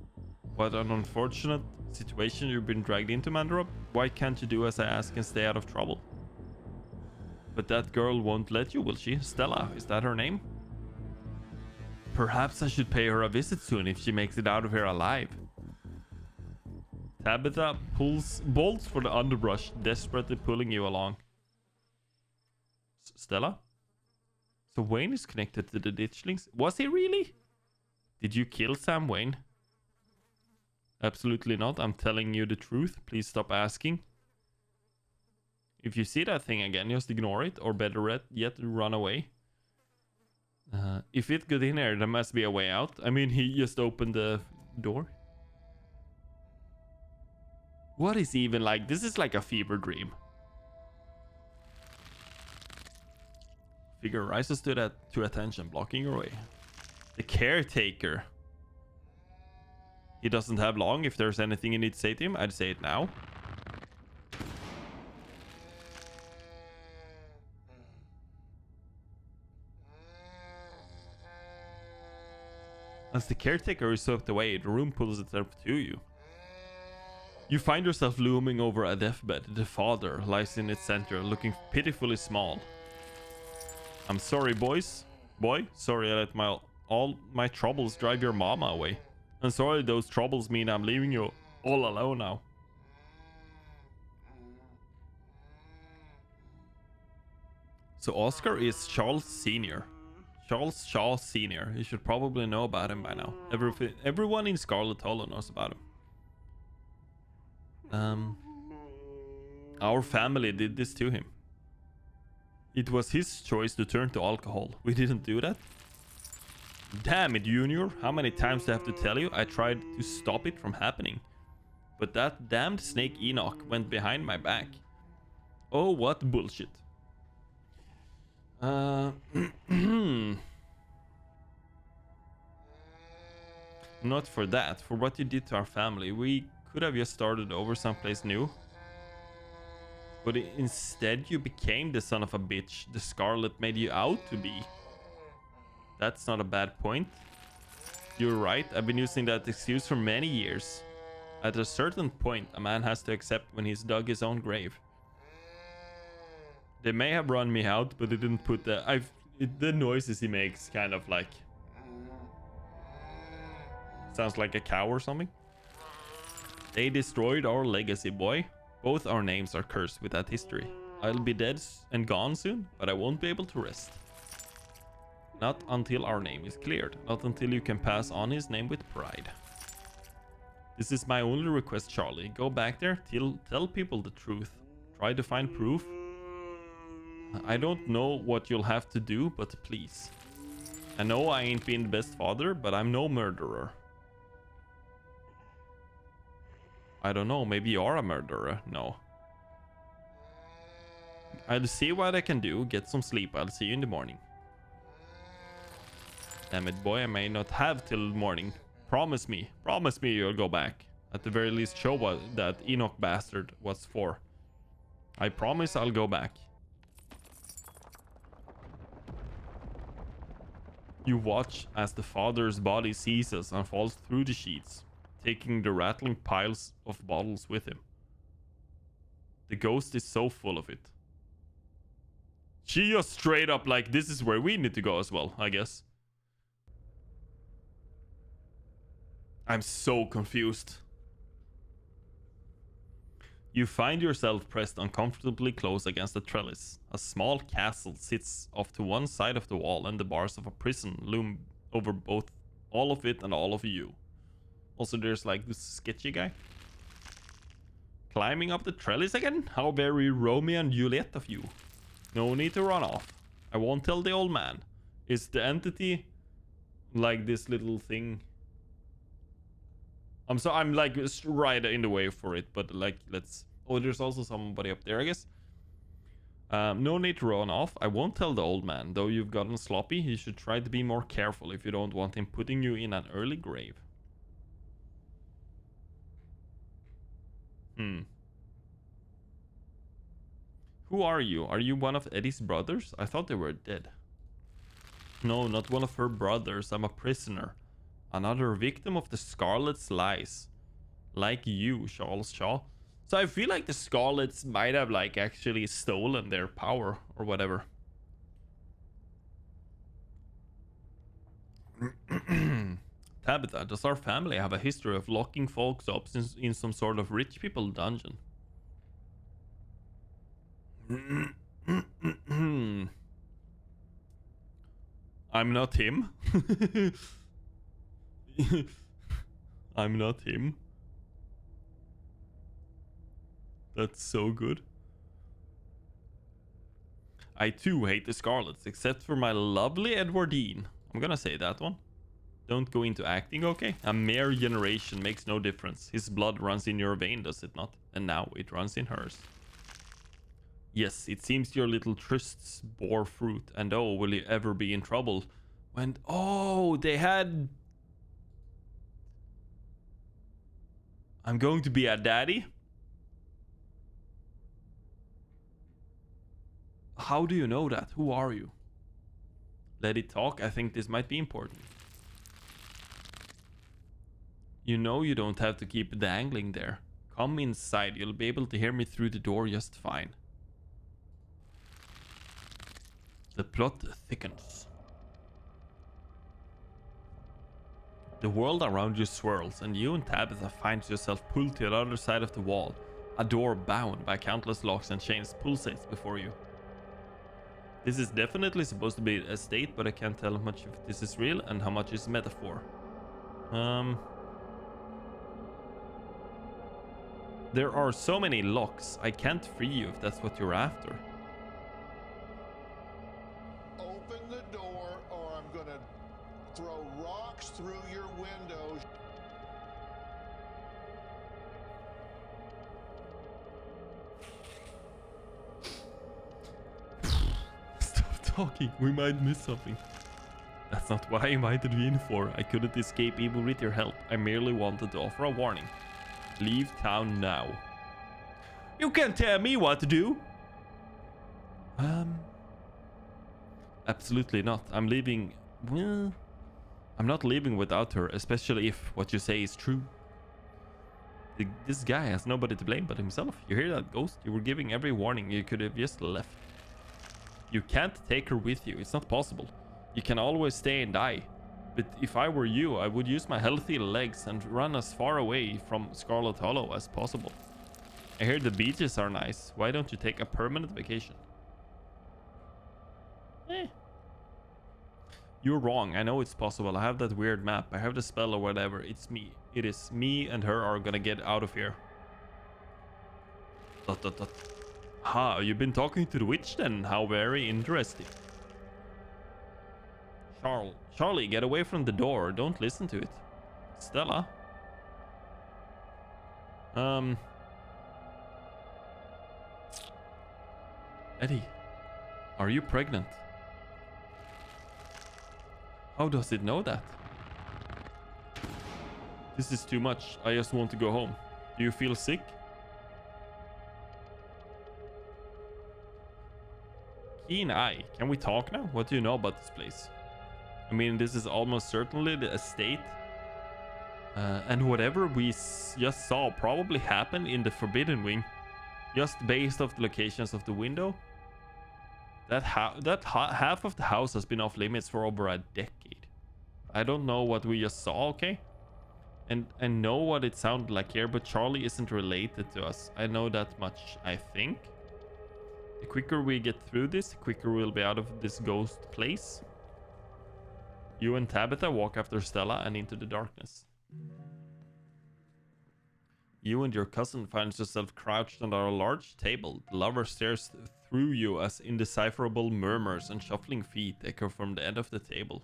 What an unfortunate situation you've been dragged into, Mandorop. Why can't you do as I ask and stay out of trouble? But that girl won't let you, will she? Stella, is that her name? Perhaps I should pay her a visit soon if she makes it out of here alive. Tabitha bolts for the underbrush, desperately pulling you along. Stella? So Wayne is connected to the ditchlings? Was he really? Did you kill Sam, Wayne? Absolutely not. I'm telling you the truth. Please stop asking. If you see that thing again, just ignore it, or better yet, run away. If it got in here, there must be a way out. I mean, he just opened the door. What is even like? This is like a fever dream. Figure rises to attention, blocking your way. The caretaker. He doesn't have long. If there's anything you need to say to him, I'd say it now. As the caretaker is swept away, the room pulls itself to you. You find yourself looming over a deathbed. The father lies in its center, looking pitifully small. I'm sorry, boys. Boy, sorry I let all my troubles drive your mama away. And sorry those troubles mean I'm leaving you all alone now. So Oscar is Charles Sr. Charles Shaw Sr. You should probably know about him by now. Everyone in Scarlet Hollow knows about him. Our family did this to him. It was his choice to turn to alcohol. We didn't do that. Damn it, Junior. How many times do I have to tell you? I tried to stop it from happening. But that damned snake Enoch went behind my back. Oh, what bullshit. Not for that. For what you did to our family. We could have just started over someplace new. But instead you became the son of a bitch the Scarlet made you out to be. That's not a bad point. You're right, I've been using that excuse for many years. At a certain point, a man has to accept when he's dug his own grave. They may have run me out, but they didn't put the noises he makes kind of like... Sounds like a cow or something. They destroyed our legacy, boy. Both our names are cursed with that history. I'll be dead and gone soon, but I won't be able to rest. Not until our name is cleared. Not until you can pass on his name with pride. This is my only request, Charlie. Go back there, tell people the truth. Try to find proof. I don't know what you'll have to do, but please. I know I ain't been the best father, but I'm no murderer. I don't know, maybe you are a murderer. No. I'll see what I can do. Get some sleep. I'll see you in the morning. Damn it, boy. I may not have till morning. Promise me you'll go back. At the very least, show what that Enoch bastard was for. I promise I'll go back. You watch as the father's body seizes and falls through the sheets, taking the rattling piles of bottles with him. The ghost is so full of it. She just straight up like, this is where we need to go as well, I guess. I'm so confused. You find yourself pressed uncomfortably close against a trellis. A small castle sits off to one side of the wall, and the bars of a prison loom over both all of it and all of you. Also, there's like this sketchy guy. Climbing up the trellis again? How very Romeo and Juliet of you. No need to run off. I won't tell the old man. Is the entity like this little thing? I'm like right in the way for it, but like let's... Oh, there's also somebody up there, I guess. No need to run off. I won't tell the old man. Though you've gotten sloppy, you should try to be more careful if you don't want him putting you in an early grave. Who are you? Are you one of Eddie's brothers? I thought they were dead. No, not one of her brothers. I'm a prisoner. Another victim of the Scarlet's lies. Like you, Charles Shaw. So I feel like the Scarlets might have like actually stolen their power or whatever. Tabitha, does our family have a history of locking folks up in some sort of rich people dungeon? I'm not him. I'm not him. That's so good. I too hate the Scarlets, except for my lovely Edwardine. I'm gonna say that one. Don't go into acting, okay? A mere generation makes no difference. His blood runs in your vein, does it not? And now it runs in hers. Yes, it seems your little trysts bore fruit. And oh, will you ever be in trouble when... Oh, they had... I'm going to be a daddy? How do you know that? Who are you? Let it talk. I think this might be important. You know you don't have to keep dangling there. Come inside. You'll be able to hear me through the door just fine. The plot thickens. The world around you swirls, and you and Tabitha find yourself pulled to the other side of the wall. A door bound by countless locks and chains pulsates before you. This is definitely supposed to be a state, but I can't tell how much of this is real and how much is metaphor. There are so many locks. I can't free you if that's what you're after. Open the door or I'm gonna throw rocks through your windows. Stop talking. We might miss something. That's not what I invited you in for. I couldn't escape evil with your help. I merely wanted to offer a warning. Leave town now. You can't tell me what to do. Absolutely not. I'm leaving. Well, I'm not leaving without her, especially if what you say is true. This guy has nobody to blame but himself. You hear that, Ghost? You were giving every warning. You could have just left. You can't take her with you. It's not possible. You can always stay and die. But if I were you, I would use my healthy legs and run as far away from Scarlet Hollow as possible. I hear the beaches are nice. Why don't you take a permanent vacation? You're wrong. I know it's possible. I have that weird map. I have the spell or whatever. It's me. It is me and her are gonna get out of here. ... Ha, you've been talking to the witch then? How very interesting. Charlie, get away from the door. Don't listen to it. Stella? Eddie, are you pregnant? How does it know that? This is too much. I just want to go home. Do you feel sick? Keen eye. Can we talk now? What do you know about this place? I mean, this is almost certainly the estate. And whatever we just saw probably happened in the Forbidden Wing. Just based off the locations of the window. Half of the house has been off limits for over a decade. I don't know what we just saw, okay? And I know what it sounded like here, but Charlie isn't related to us. I know that much, I think. The quicker we get through this, the quicker we'll be out of this ghost place. You and Tabitha walk after Stella and into the darkness. You and your cousin find yourself crouched under a large table. The lover stares through you as indecipherable murmurs and shuffling feet echo from the end of the table.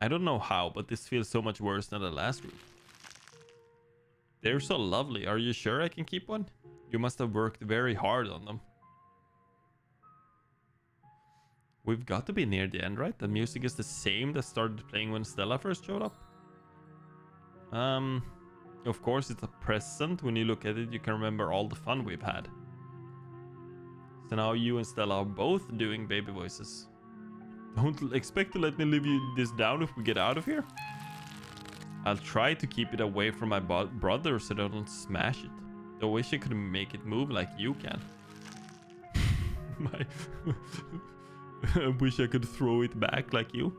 I don't know how, but this feels so much worse than the last room. They're so lovely. Are you sure I can keep one? You must have worked very hard on them. We've got to be near the end, right? The music is the same that started playing when Stella first showed up. Of course, it's a present. When you look at it, you can remember all the fun we've had. So now you and Stella are both doing baby voices. Don't expect to let me leave this down if we get out of here. I'll try to keep it away from my brother so they don't smash it. I wish I could make it move like you can. I wish I could throw it back like you.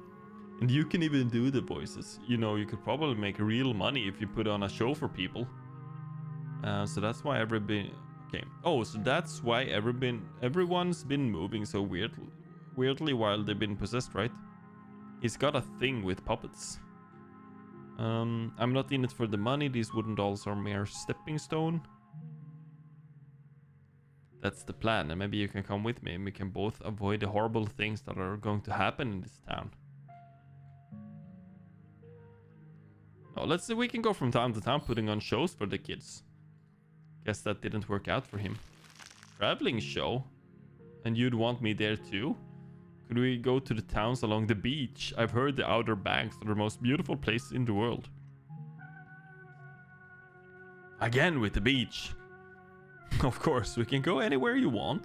And you can even do the voices. You know, you could probably make real money if you put on a show for people. So that's why okay. Oh, so that's why everyone's been moving so weirdly while they've been possessed, right? He's got a thing with puppets. I'm not in it for the money. These wooden dolls are mere stepping stone. That's the plan, and maybe you can come with me and we can both avoid the horrible things that are going to happen in this town. Oh, let's see, we can go from town to town putting on shows for the kids. Guess that didn't work out for him. Traveling show? And you'd want me there too? Could we go to the towns along the beach? I've heard the Outer Banks are the most beautiful place in the world. Again with the beach. Of course, we can go anywhere you want.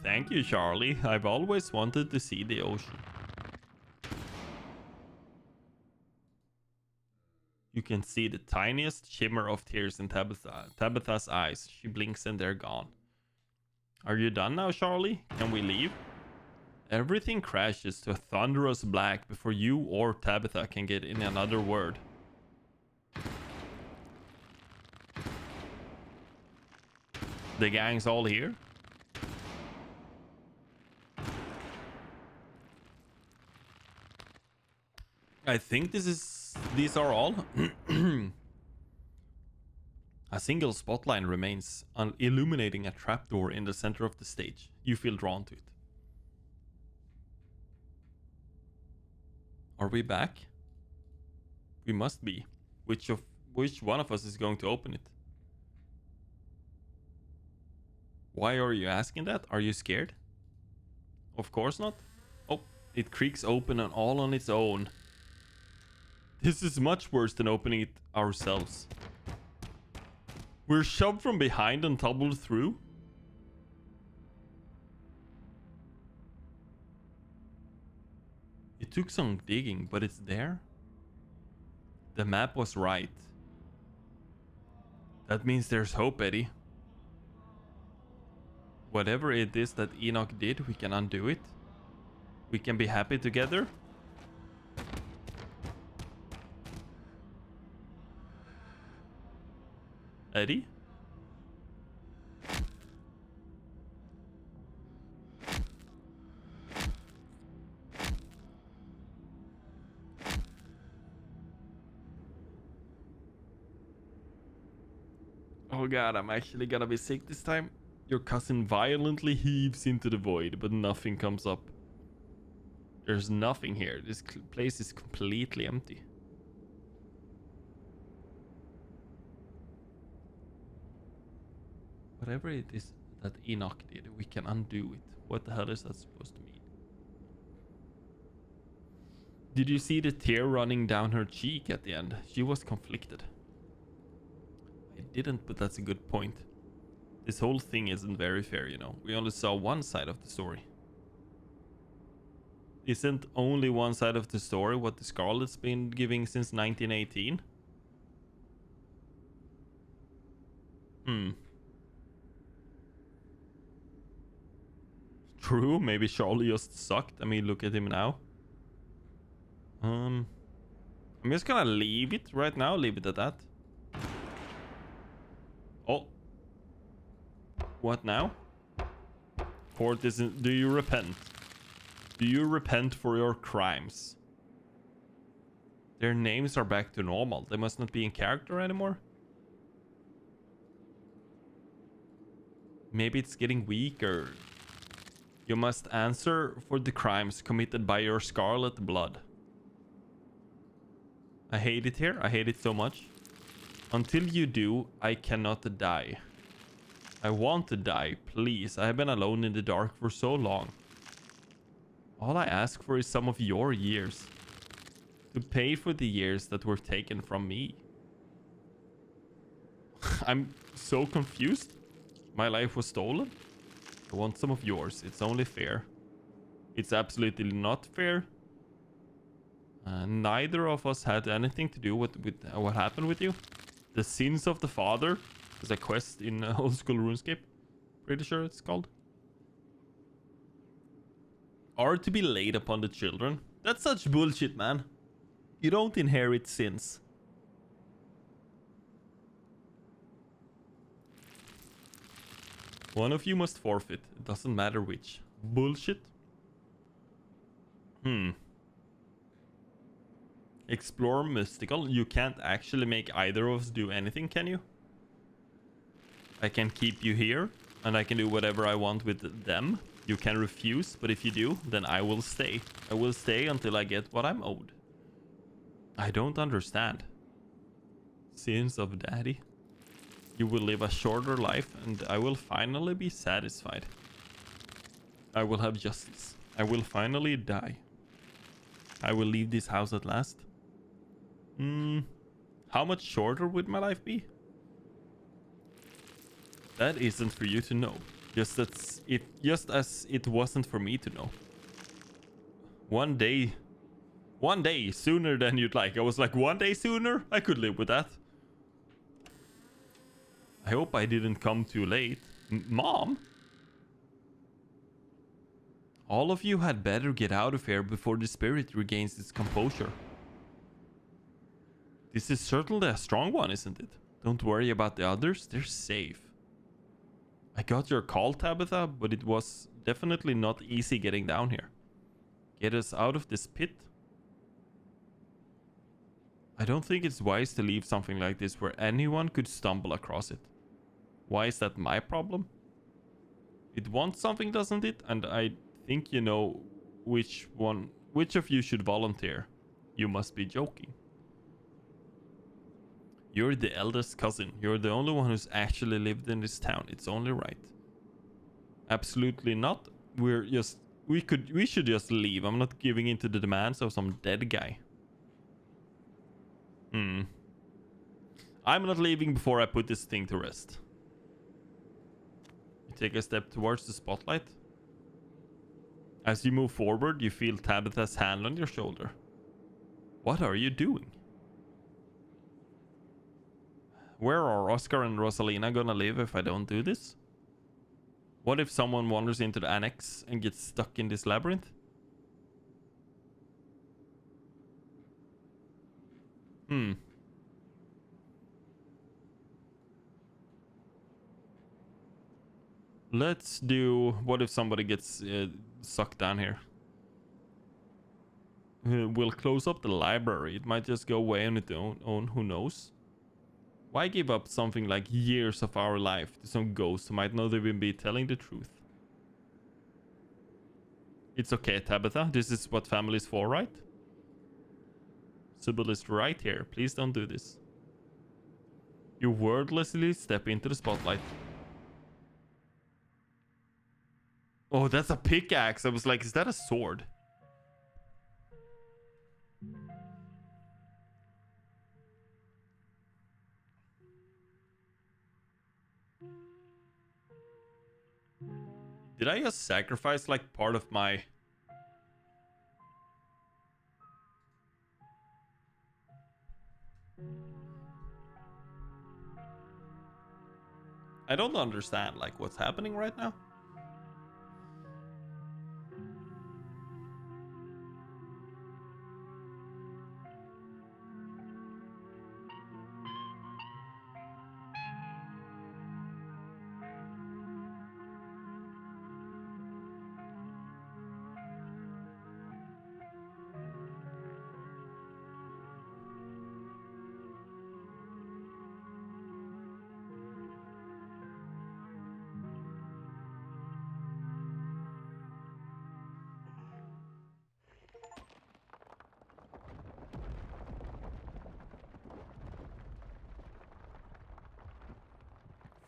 Thank you, Charlie. I've always wanted to see the ocean. You can see the tiniest shimmer of tears in Tabitha's eyes. She blinks and they're gone. Are you done now, Charlie? Can we leave? Everything crashes to a thunderous black before you or Tabitha can get in another word. The gang's all here. I think these are all. A single spotlight remains, illuminating a trapdoor in the center of the stage. You feel drawn to it. Are we back? We must be. Which one of us is going to open it? Why are you asking that? Are you scared? Of course not. Oh, it creaks open and all on its own. This is much worse than opening it ourselves. We're shoved from behind and tumbled through. It took some digging, but it's there. The map was right. That means there's hope, Eddie. Whatever it is that Enoch did, we can undo it. We can be happy together. Eddie? Oh god, I'm actually gonna be sick this time. Your cousin violently heaves into the void, but nothing comes up. There's nothing here. This place is completely empty. Whatever it is that Enoch did, we can undo it. What the hell is that supposed to mean? Did you see the tear running down her cheek at the end? She was conflicted. I didn't, but that's a good point. This whole thing isn't very fair, you know. We only saw one side of the story. Isn't only one side of the story what the Scarlet's been giving since 1918? True, maybe Charlie just sucked. I mean, look at him now. I'm just gonna leave it right now. Leave it at that. Oh. What now? Court isn't... Do you repent? Do you repent for your crimes? Their names are back to normal. They must not be in character anymore. Maybe it's getting weaker. You must answer for the crimes committed by your scarlet blood. I hate it here. I hate it so much. Until you do, I cannot die. I want to die, please. I have been alone in the dark for so long. All I ask for is some of your years. To pay for the years that were taken from me. I'm so confused. My life was stolen. I want some of yours. It's only fair. It's absolutely not fair. Neither of us had anything to do with what happened with you. The Sins of the Father is a quest in old school RuneScape. Pretty sure it's called. Are to be laid upon the children. That's such bullshit, man. You don't inherit sins. One of you must forfeit. It doesn't matter which. Bullshit. Explore mystical. You can't actually make either of us do anything, can you? I can keep you here, and I can do whatever I want with them. You can refuse, but if you do, then I will stay. I will stay until I get what I'm owed. I don't understand. Sins of Daddy. You will live a shorter life, and I will finally be satisfied. I will have justice. I will finally die. I will leave this house at last. How much shorter would my life be? That isn't for you to know. Just as it wasn't for me to know. One day sooner than you'd like. I was like, one day sooner? I could live with that. I hope I didn't come too late. Mom? All of you had better get out of here before the spirit regains its composure. This is certainly a strong one, isn't it? Don't worry about the others. They're safe. I got your call, Tabitha, but it was definitely not easy getting down here. Get us out of this pit. I don't think it's wise to leave something like this where anyone could stumble across it. Why is that my problem? It wants something, doesn't it? And I think you know which of you should volunteer. You must be joking. You're the eldest cousin. You're the only one who's actually lived in this town. It's only right. Absolutely not. We should just leave. I'm not giving in to the demands of some dead guy. I'm not leaving before I put this thing to rest. You take a step towards the spotlight. As you move forward, you feel Tabitha's hand on your shoulder. What are you doing? Where are Oscar and Rosalina gonna live if I don't do this? What if someone wanders into the annex and gets stuck in this labyrinth? Let's do... What if somebody gets sucked down here? We'll close up the library. It might just go away on its own. Who knows? Why give up something like years of our life to some ghost who might not even be telling the truth? It's okay, Tabitha. This is what family is for, right? Sybil is right here. Please don't do this. You wordlessly step into the spotlight. Oh, that's a pickaxe. I was like, is that a sword? Did I just sacrifice like part of my... I don't understand like what's happening right now.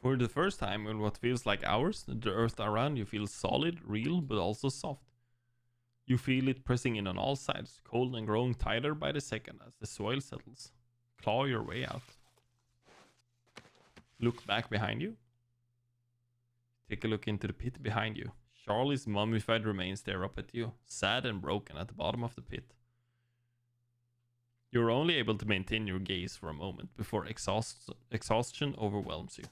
For the first time in what feels like hours, the earth around you feels solid, real, but also soft. You feel it pressing in on all sides, cold and growing tighter by the second as the soil settles. Claw your way out. Look back behind you. Take a look into the pit behind you. Charlie's mummified remains stare up at you, sad and broken at the bottom of the pit. You're only able to maintain your gaze for a moment before exhaustion overwhelms you.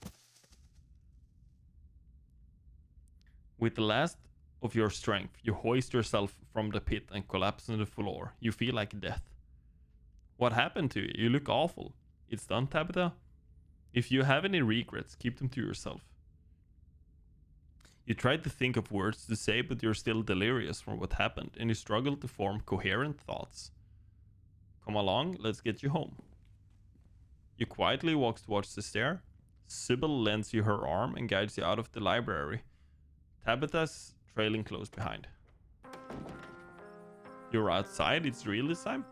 With the last of your strength, you hoist yourself from the pit and collapse on the floor. You feel like death. What happened to you? You look awful. It's done, Tabitha? If you have any regrets, keep them to yourself. You tried to think of words to say, but you're still delirious from what happened, and you struggle to form coherent thoughts. Come along, let's get you home. You quietly walk towards the stair. Sybil lends you her arm and guides you out of the library. Tabitha's trailing close behind. You're outside, it's real this time.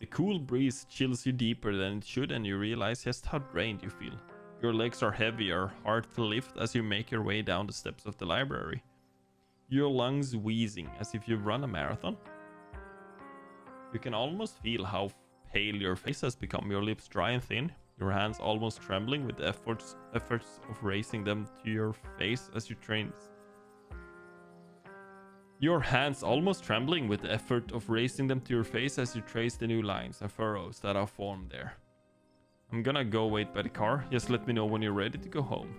The cool breeze chills you deeper than it should, and you realize just how drained you feel. Your legs are heavier, hard to lift as you make your way down the steps of the library. Your lungs wheezing as if you've run a marathon. You can almost feel how pale your face has become, your lips dry and thin, your hands almost trembling with the efforts of raising them to your face as you train. Your hands almost trembling with the effort of raising them to your face as you trace the new lines and furrows that are formed there. I'm gonna go wait by the car. Just let me know when you're ready to go home.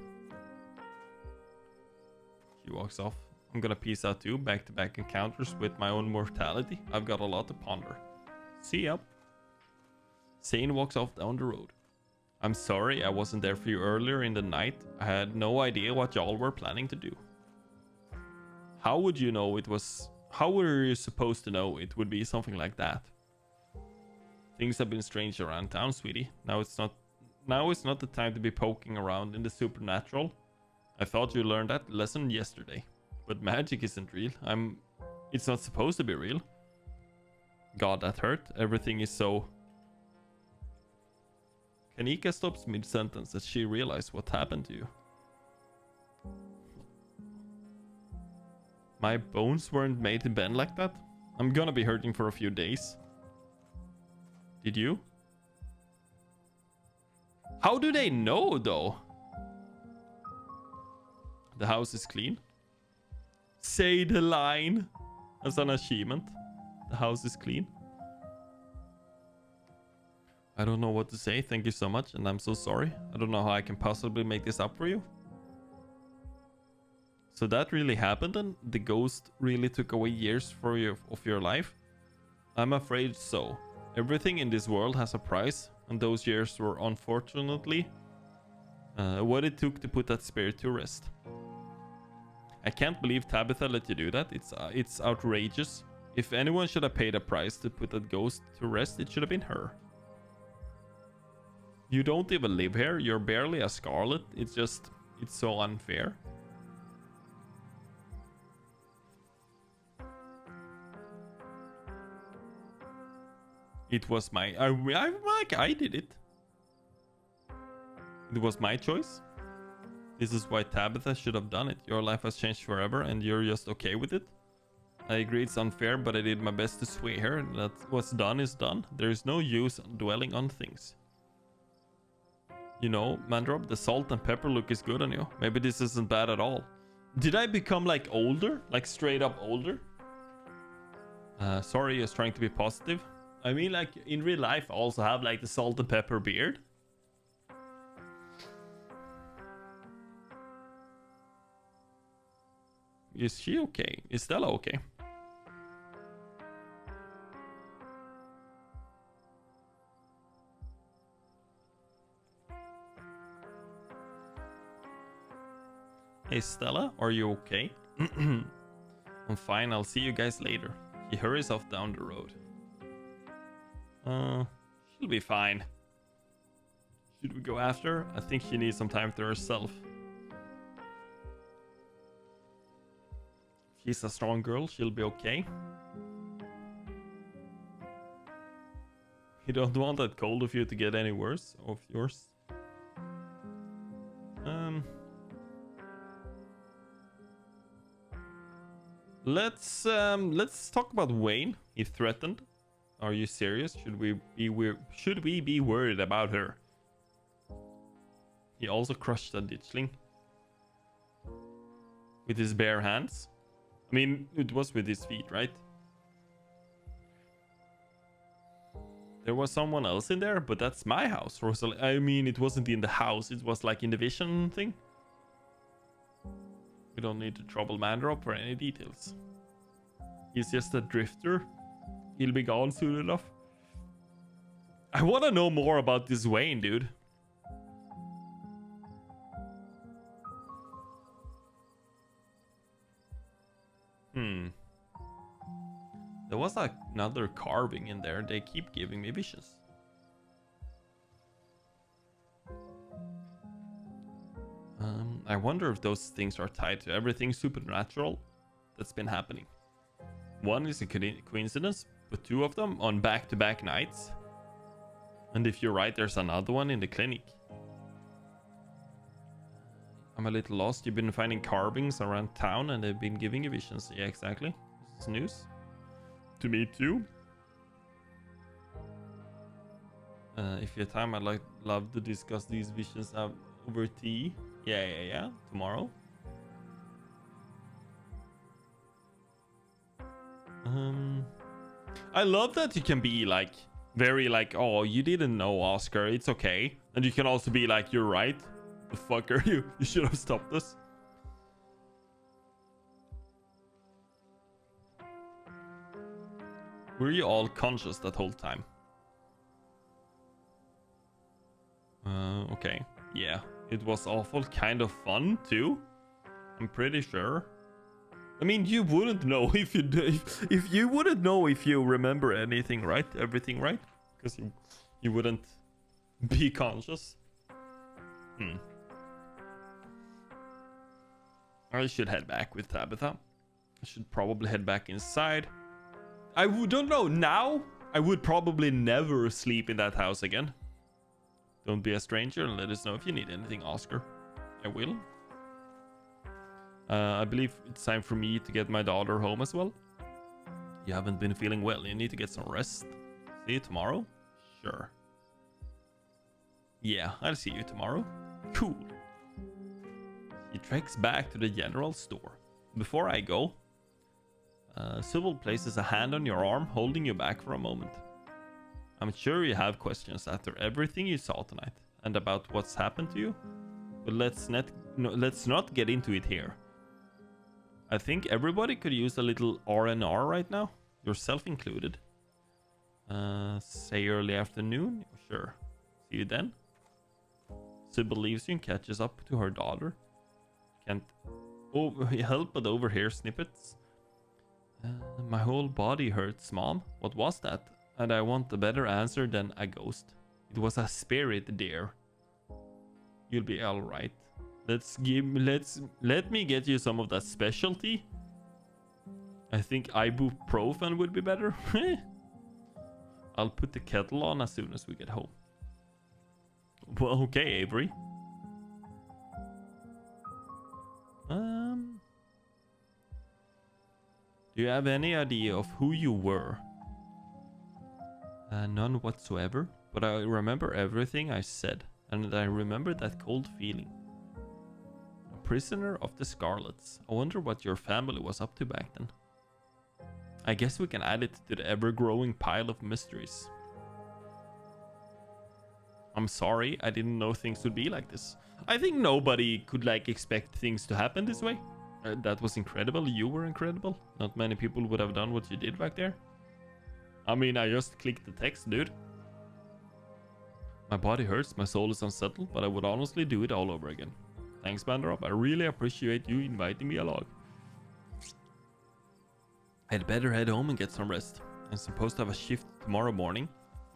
She walks off. I'm gonna peace out too. Back-to-back encounters with my own mortality. I've got a lot to ponder. See ya. Zane walks off down the road. I'm sorry I wasn't there for you earlier in the night. I had no idea what y'all were planning to do. How would you know it was... How were you supposed to know it would be something like that? Things have been strange around town, sweetie. Now it's not the time to be poking around in the supernatural. I thought you learned that lesson yesterday. But magic isn't real. It's not supposed to be real. God, that hurt. Everything is so... Kanika stops mid-sentence as she realizes what happened to you. My bones weren't made to bend like that. I'm gonna be hurting for a few days. Did you? How do they know, though? The house is clean. Say the line as an achievement. The house is clean. I don't know what to say. Thank you so much, and I'm so sorry. I don't know how I can possibly make this up for you. So that really happened, and the ghost really took away years of your life? I'm afraid so. Everything in this world has a price, and those years were unfortunately what it took to put that spirit to rest. I can't believe Tabitha let you do that. It's outrageous. If anyone should have paid a price to put that ghost to rest, it should have been her. You don't even live here. You're barely a Scarlet. It's so unfair. It was my... I did it. It was my choice. This is why Tabitha should have done it. Your life has changed forever and you're just okay with it. I agree it's unfair, but I did my best to sway her. That what's done is done. There is no use dwelling on things. You know, Mandrob, the salt and pepper look is good on you. Maybe this isn't bad at all. Did I become like older? Like straight up older? Sorry, I was trying to be positive. I mean, like in real life, I also have like the salt and pepper beard. Is she okay? Is Stella okay? Hey Stella, are you okay? I'm fine, I'll see you guys later. He hurries off down the road. She'll be fine. Should we go after her? I think she needs some time to herself. She's a strong girl, she'll be okay. You don't want that cold of you to get any worse, of yours. Let's talk about Wayne. He threatened. Are you serious? Should we be worried about her? He also crushed a ditchling with his bare hands. I mean, it was with his feet, right? There was someone else in there, but that's my house, Rosalie. I mean, it wasn't in the house. It was like in the vision thing. We don't need to trouble Mandrop for any details. He's just a drifter. He'll be gone soon enough. I want to know more about this Wayne, dude. There was another carving in there. They keep giving me visions. I wonder if those things are tied to everything supernatural that's been happening. One is a coincidence, but two of them on back-to-back nights. And if you're right, there's another one in the clinic. I'm a little lost. You've been finding carvings around town and they've been giving you visions. Yeah, exactly. This is news. To me too. If you have time, I'd love to discuss these visions over tea. Yeah. Tomorrow. I love that you can be like very like, oh, you didn't know, Oscar. It's okay. And you can also be like, you're right. The fucker, you should have stopped this. Were you all conscious that whole time? Okay. Yeah, it was awful. Kind of fun too. I'm pretty sure. I mean, you wouldn't know if you wouldn't know if you remember anything, right? Everything, right? Because you wouldn't be conscious. I should head back with Tabitha. I should probably head back inside. I don't know. Now, I would probably never sleep in that house again. Don't be a stranger and let us know if you need anything, Oscar. I will. I believe it's time for me to get my daughter home as well. You haven't been feeling well. You need to get some rest. See you tomorrow? Sure. Yeah, I'll see you tomorrow. Cool. He treks back to the general store. Before I go, Sybil places a hand on your arm, holding you back for a moment. I'm sure you have questions after everything you saw tonight and about what's happened to you, but let's not get into it here. I think everybody could use a little R&R right now, yourself included. Say early afternoon? Sure. See you then. Sybil leaves you and catches up to her daughter. Can't help but overhear snippets. My whole body hurts, Mom. What was that? And I want a better answer than a ghost. It was a spirit, dear. You'll be all right. Let me get you some of that specialty. I think ibuprofen would be better. I'll put the kettle on as soon as we get home. Well, okay, Avery. Do you have any idea of who you were? None whatsoever, but I remember everything I said, and I remember that cold feeling. A prisoner of the Scarlets. I wonder what your family was up to back then. I guess we can add it to the ever-growing pile of mysteries. I'm sorry, I didn't know things would be like this. I think nobody could expect things to happen this way. That was incredible. You were incredible. Not many people would have done what you did back there. I mean, I just clicked the text, dude. My body hurts, my soul is unsettled, but I would honestly do it all over again. Thanks, Bandrop. I really appreciate you inviting me along. I'd better head home and get some rest. I'm supposed to have a shift tomorrow morning.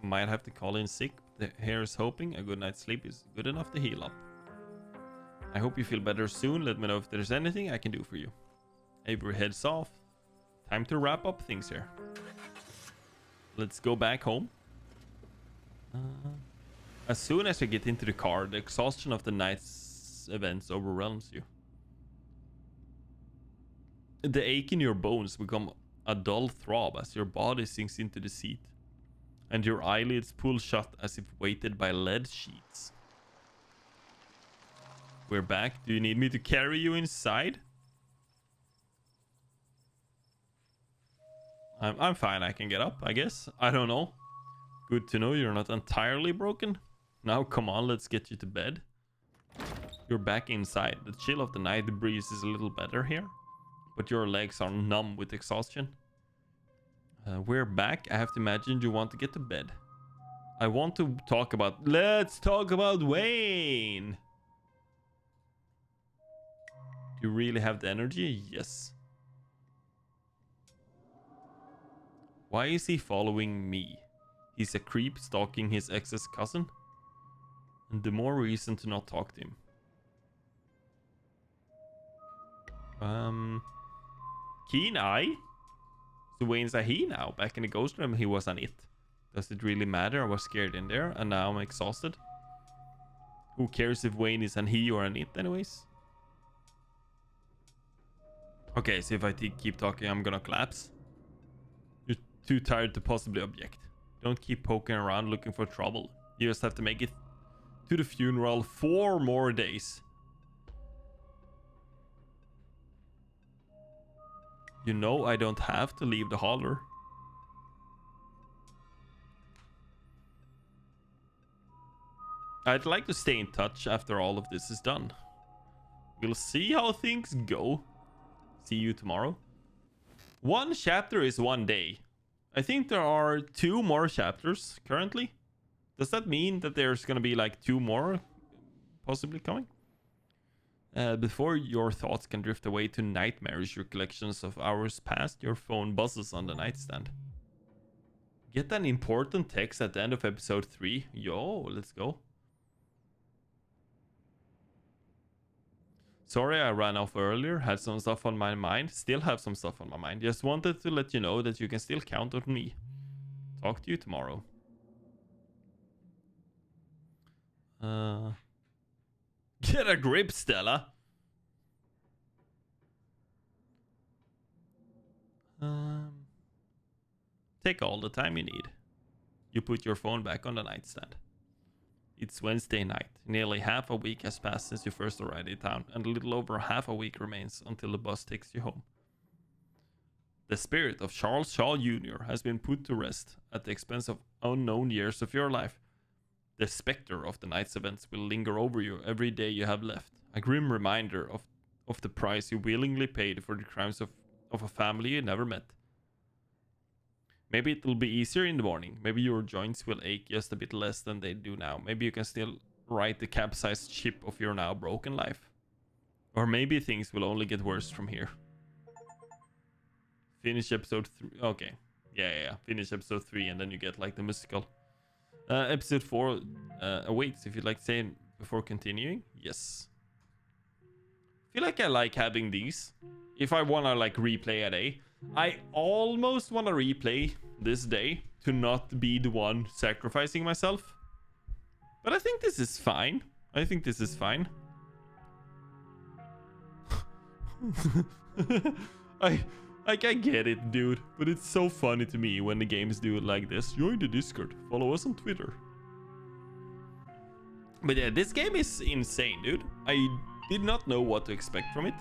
Might have to call in sick, but the hair is hoping a good night's sleep is good enough to heal up. I hope you feel better soon. Let me know if there's anything I can do for you. Avery heads off. Time to wrap up things here. Let's go back home. As soon as you get into the car, the exhaustion of the night's events overwhelms you. The ache in your bones become a dull throb as your body sinks into the seat, and your eyelids pull shut as if weighted by lead sheets. We're back. Do you need me to carry you inside? I'm fine. I can get up, I guess. I don't know. Good to know you're not entirely broken. Now, come on, let's get you to bed. You're back inside. The chill of the night breeze is a little better here, but your legs are numb with exhaustion. We're back. I have to imagine you want to get to bed. I want to talk about... Let's talk about Wayne! Do you really have the energy? Yes. Why is he following me? He's a creep stalking his ex's cousin? And the more reason to not talk to him. Keen eye? So Wayne's a he now. Back in the ghost room, he was an it. Does it really matter? I was scared in there, and now I'm exhausted. Who cares if Wayne is an he or an it anyways? Okay, so if I keep talking, I'm gonna collapse. You're too tired to possibly object. Don't keep poking around looking for trouble. You just have to make it to the funeral 4 more days. You know I don't have to leave the holler. I'd like to stay in touch after all of this is done. We'll see how things go. See you tomorrow. 1 chapter is 1 day. I think there are 2 more chapters currently. Does that mean that there's gonna be 2 more possibly coming? Before your thoughts can drift away to nightmarish recollections of hours past, your phone buzzes on the nightstand. Get an important text at the end of episode 3. Yo, let's go. Sorry I ran off earlier, had some stuff on my mind, still have some stuff on my mind. Just wanted to let you know that you can still count on me. Talk to you tomorrow. Get a grip, Stella. Take all the time you need. You put your phone back on the nightstand. It's Wednesday night. Nearly half a week has passed since you first arrived in town, and a little over half a week remains until the bus takes you home. The spirit of Charles Shaw Jr. has been put to rest at the expense of unknown years of your life. The specter of the night's events will linger over you every day you have left, a grim reminder of the price you willingly paid for the crimes of a family you never met. Maybe it will be easier in the morning. Maybe your joints will ache just a bit less than they do now. Maybe you can still ride the capsized ship of your now broken life. Or maybe things will only get worse from here. Finish episode 3. Okay. Yeah. Finish episode 3 and then you get like the musical. Episode 4 awaits if you'd like to say before continuing. Yes. I feel like I like having these. If I want to like replay a day. I almost want to replay this day to not be the one sacrificing myself. But I think this is fine. I get it, dude. But it's so funny to me when the games do it like this. Join the Discord. Follow us on Twitter. But yeah, this game is insane, dude. I did not know what to expect from it.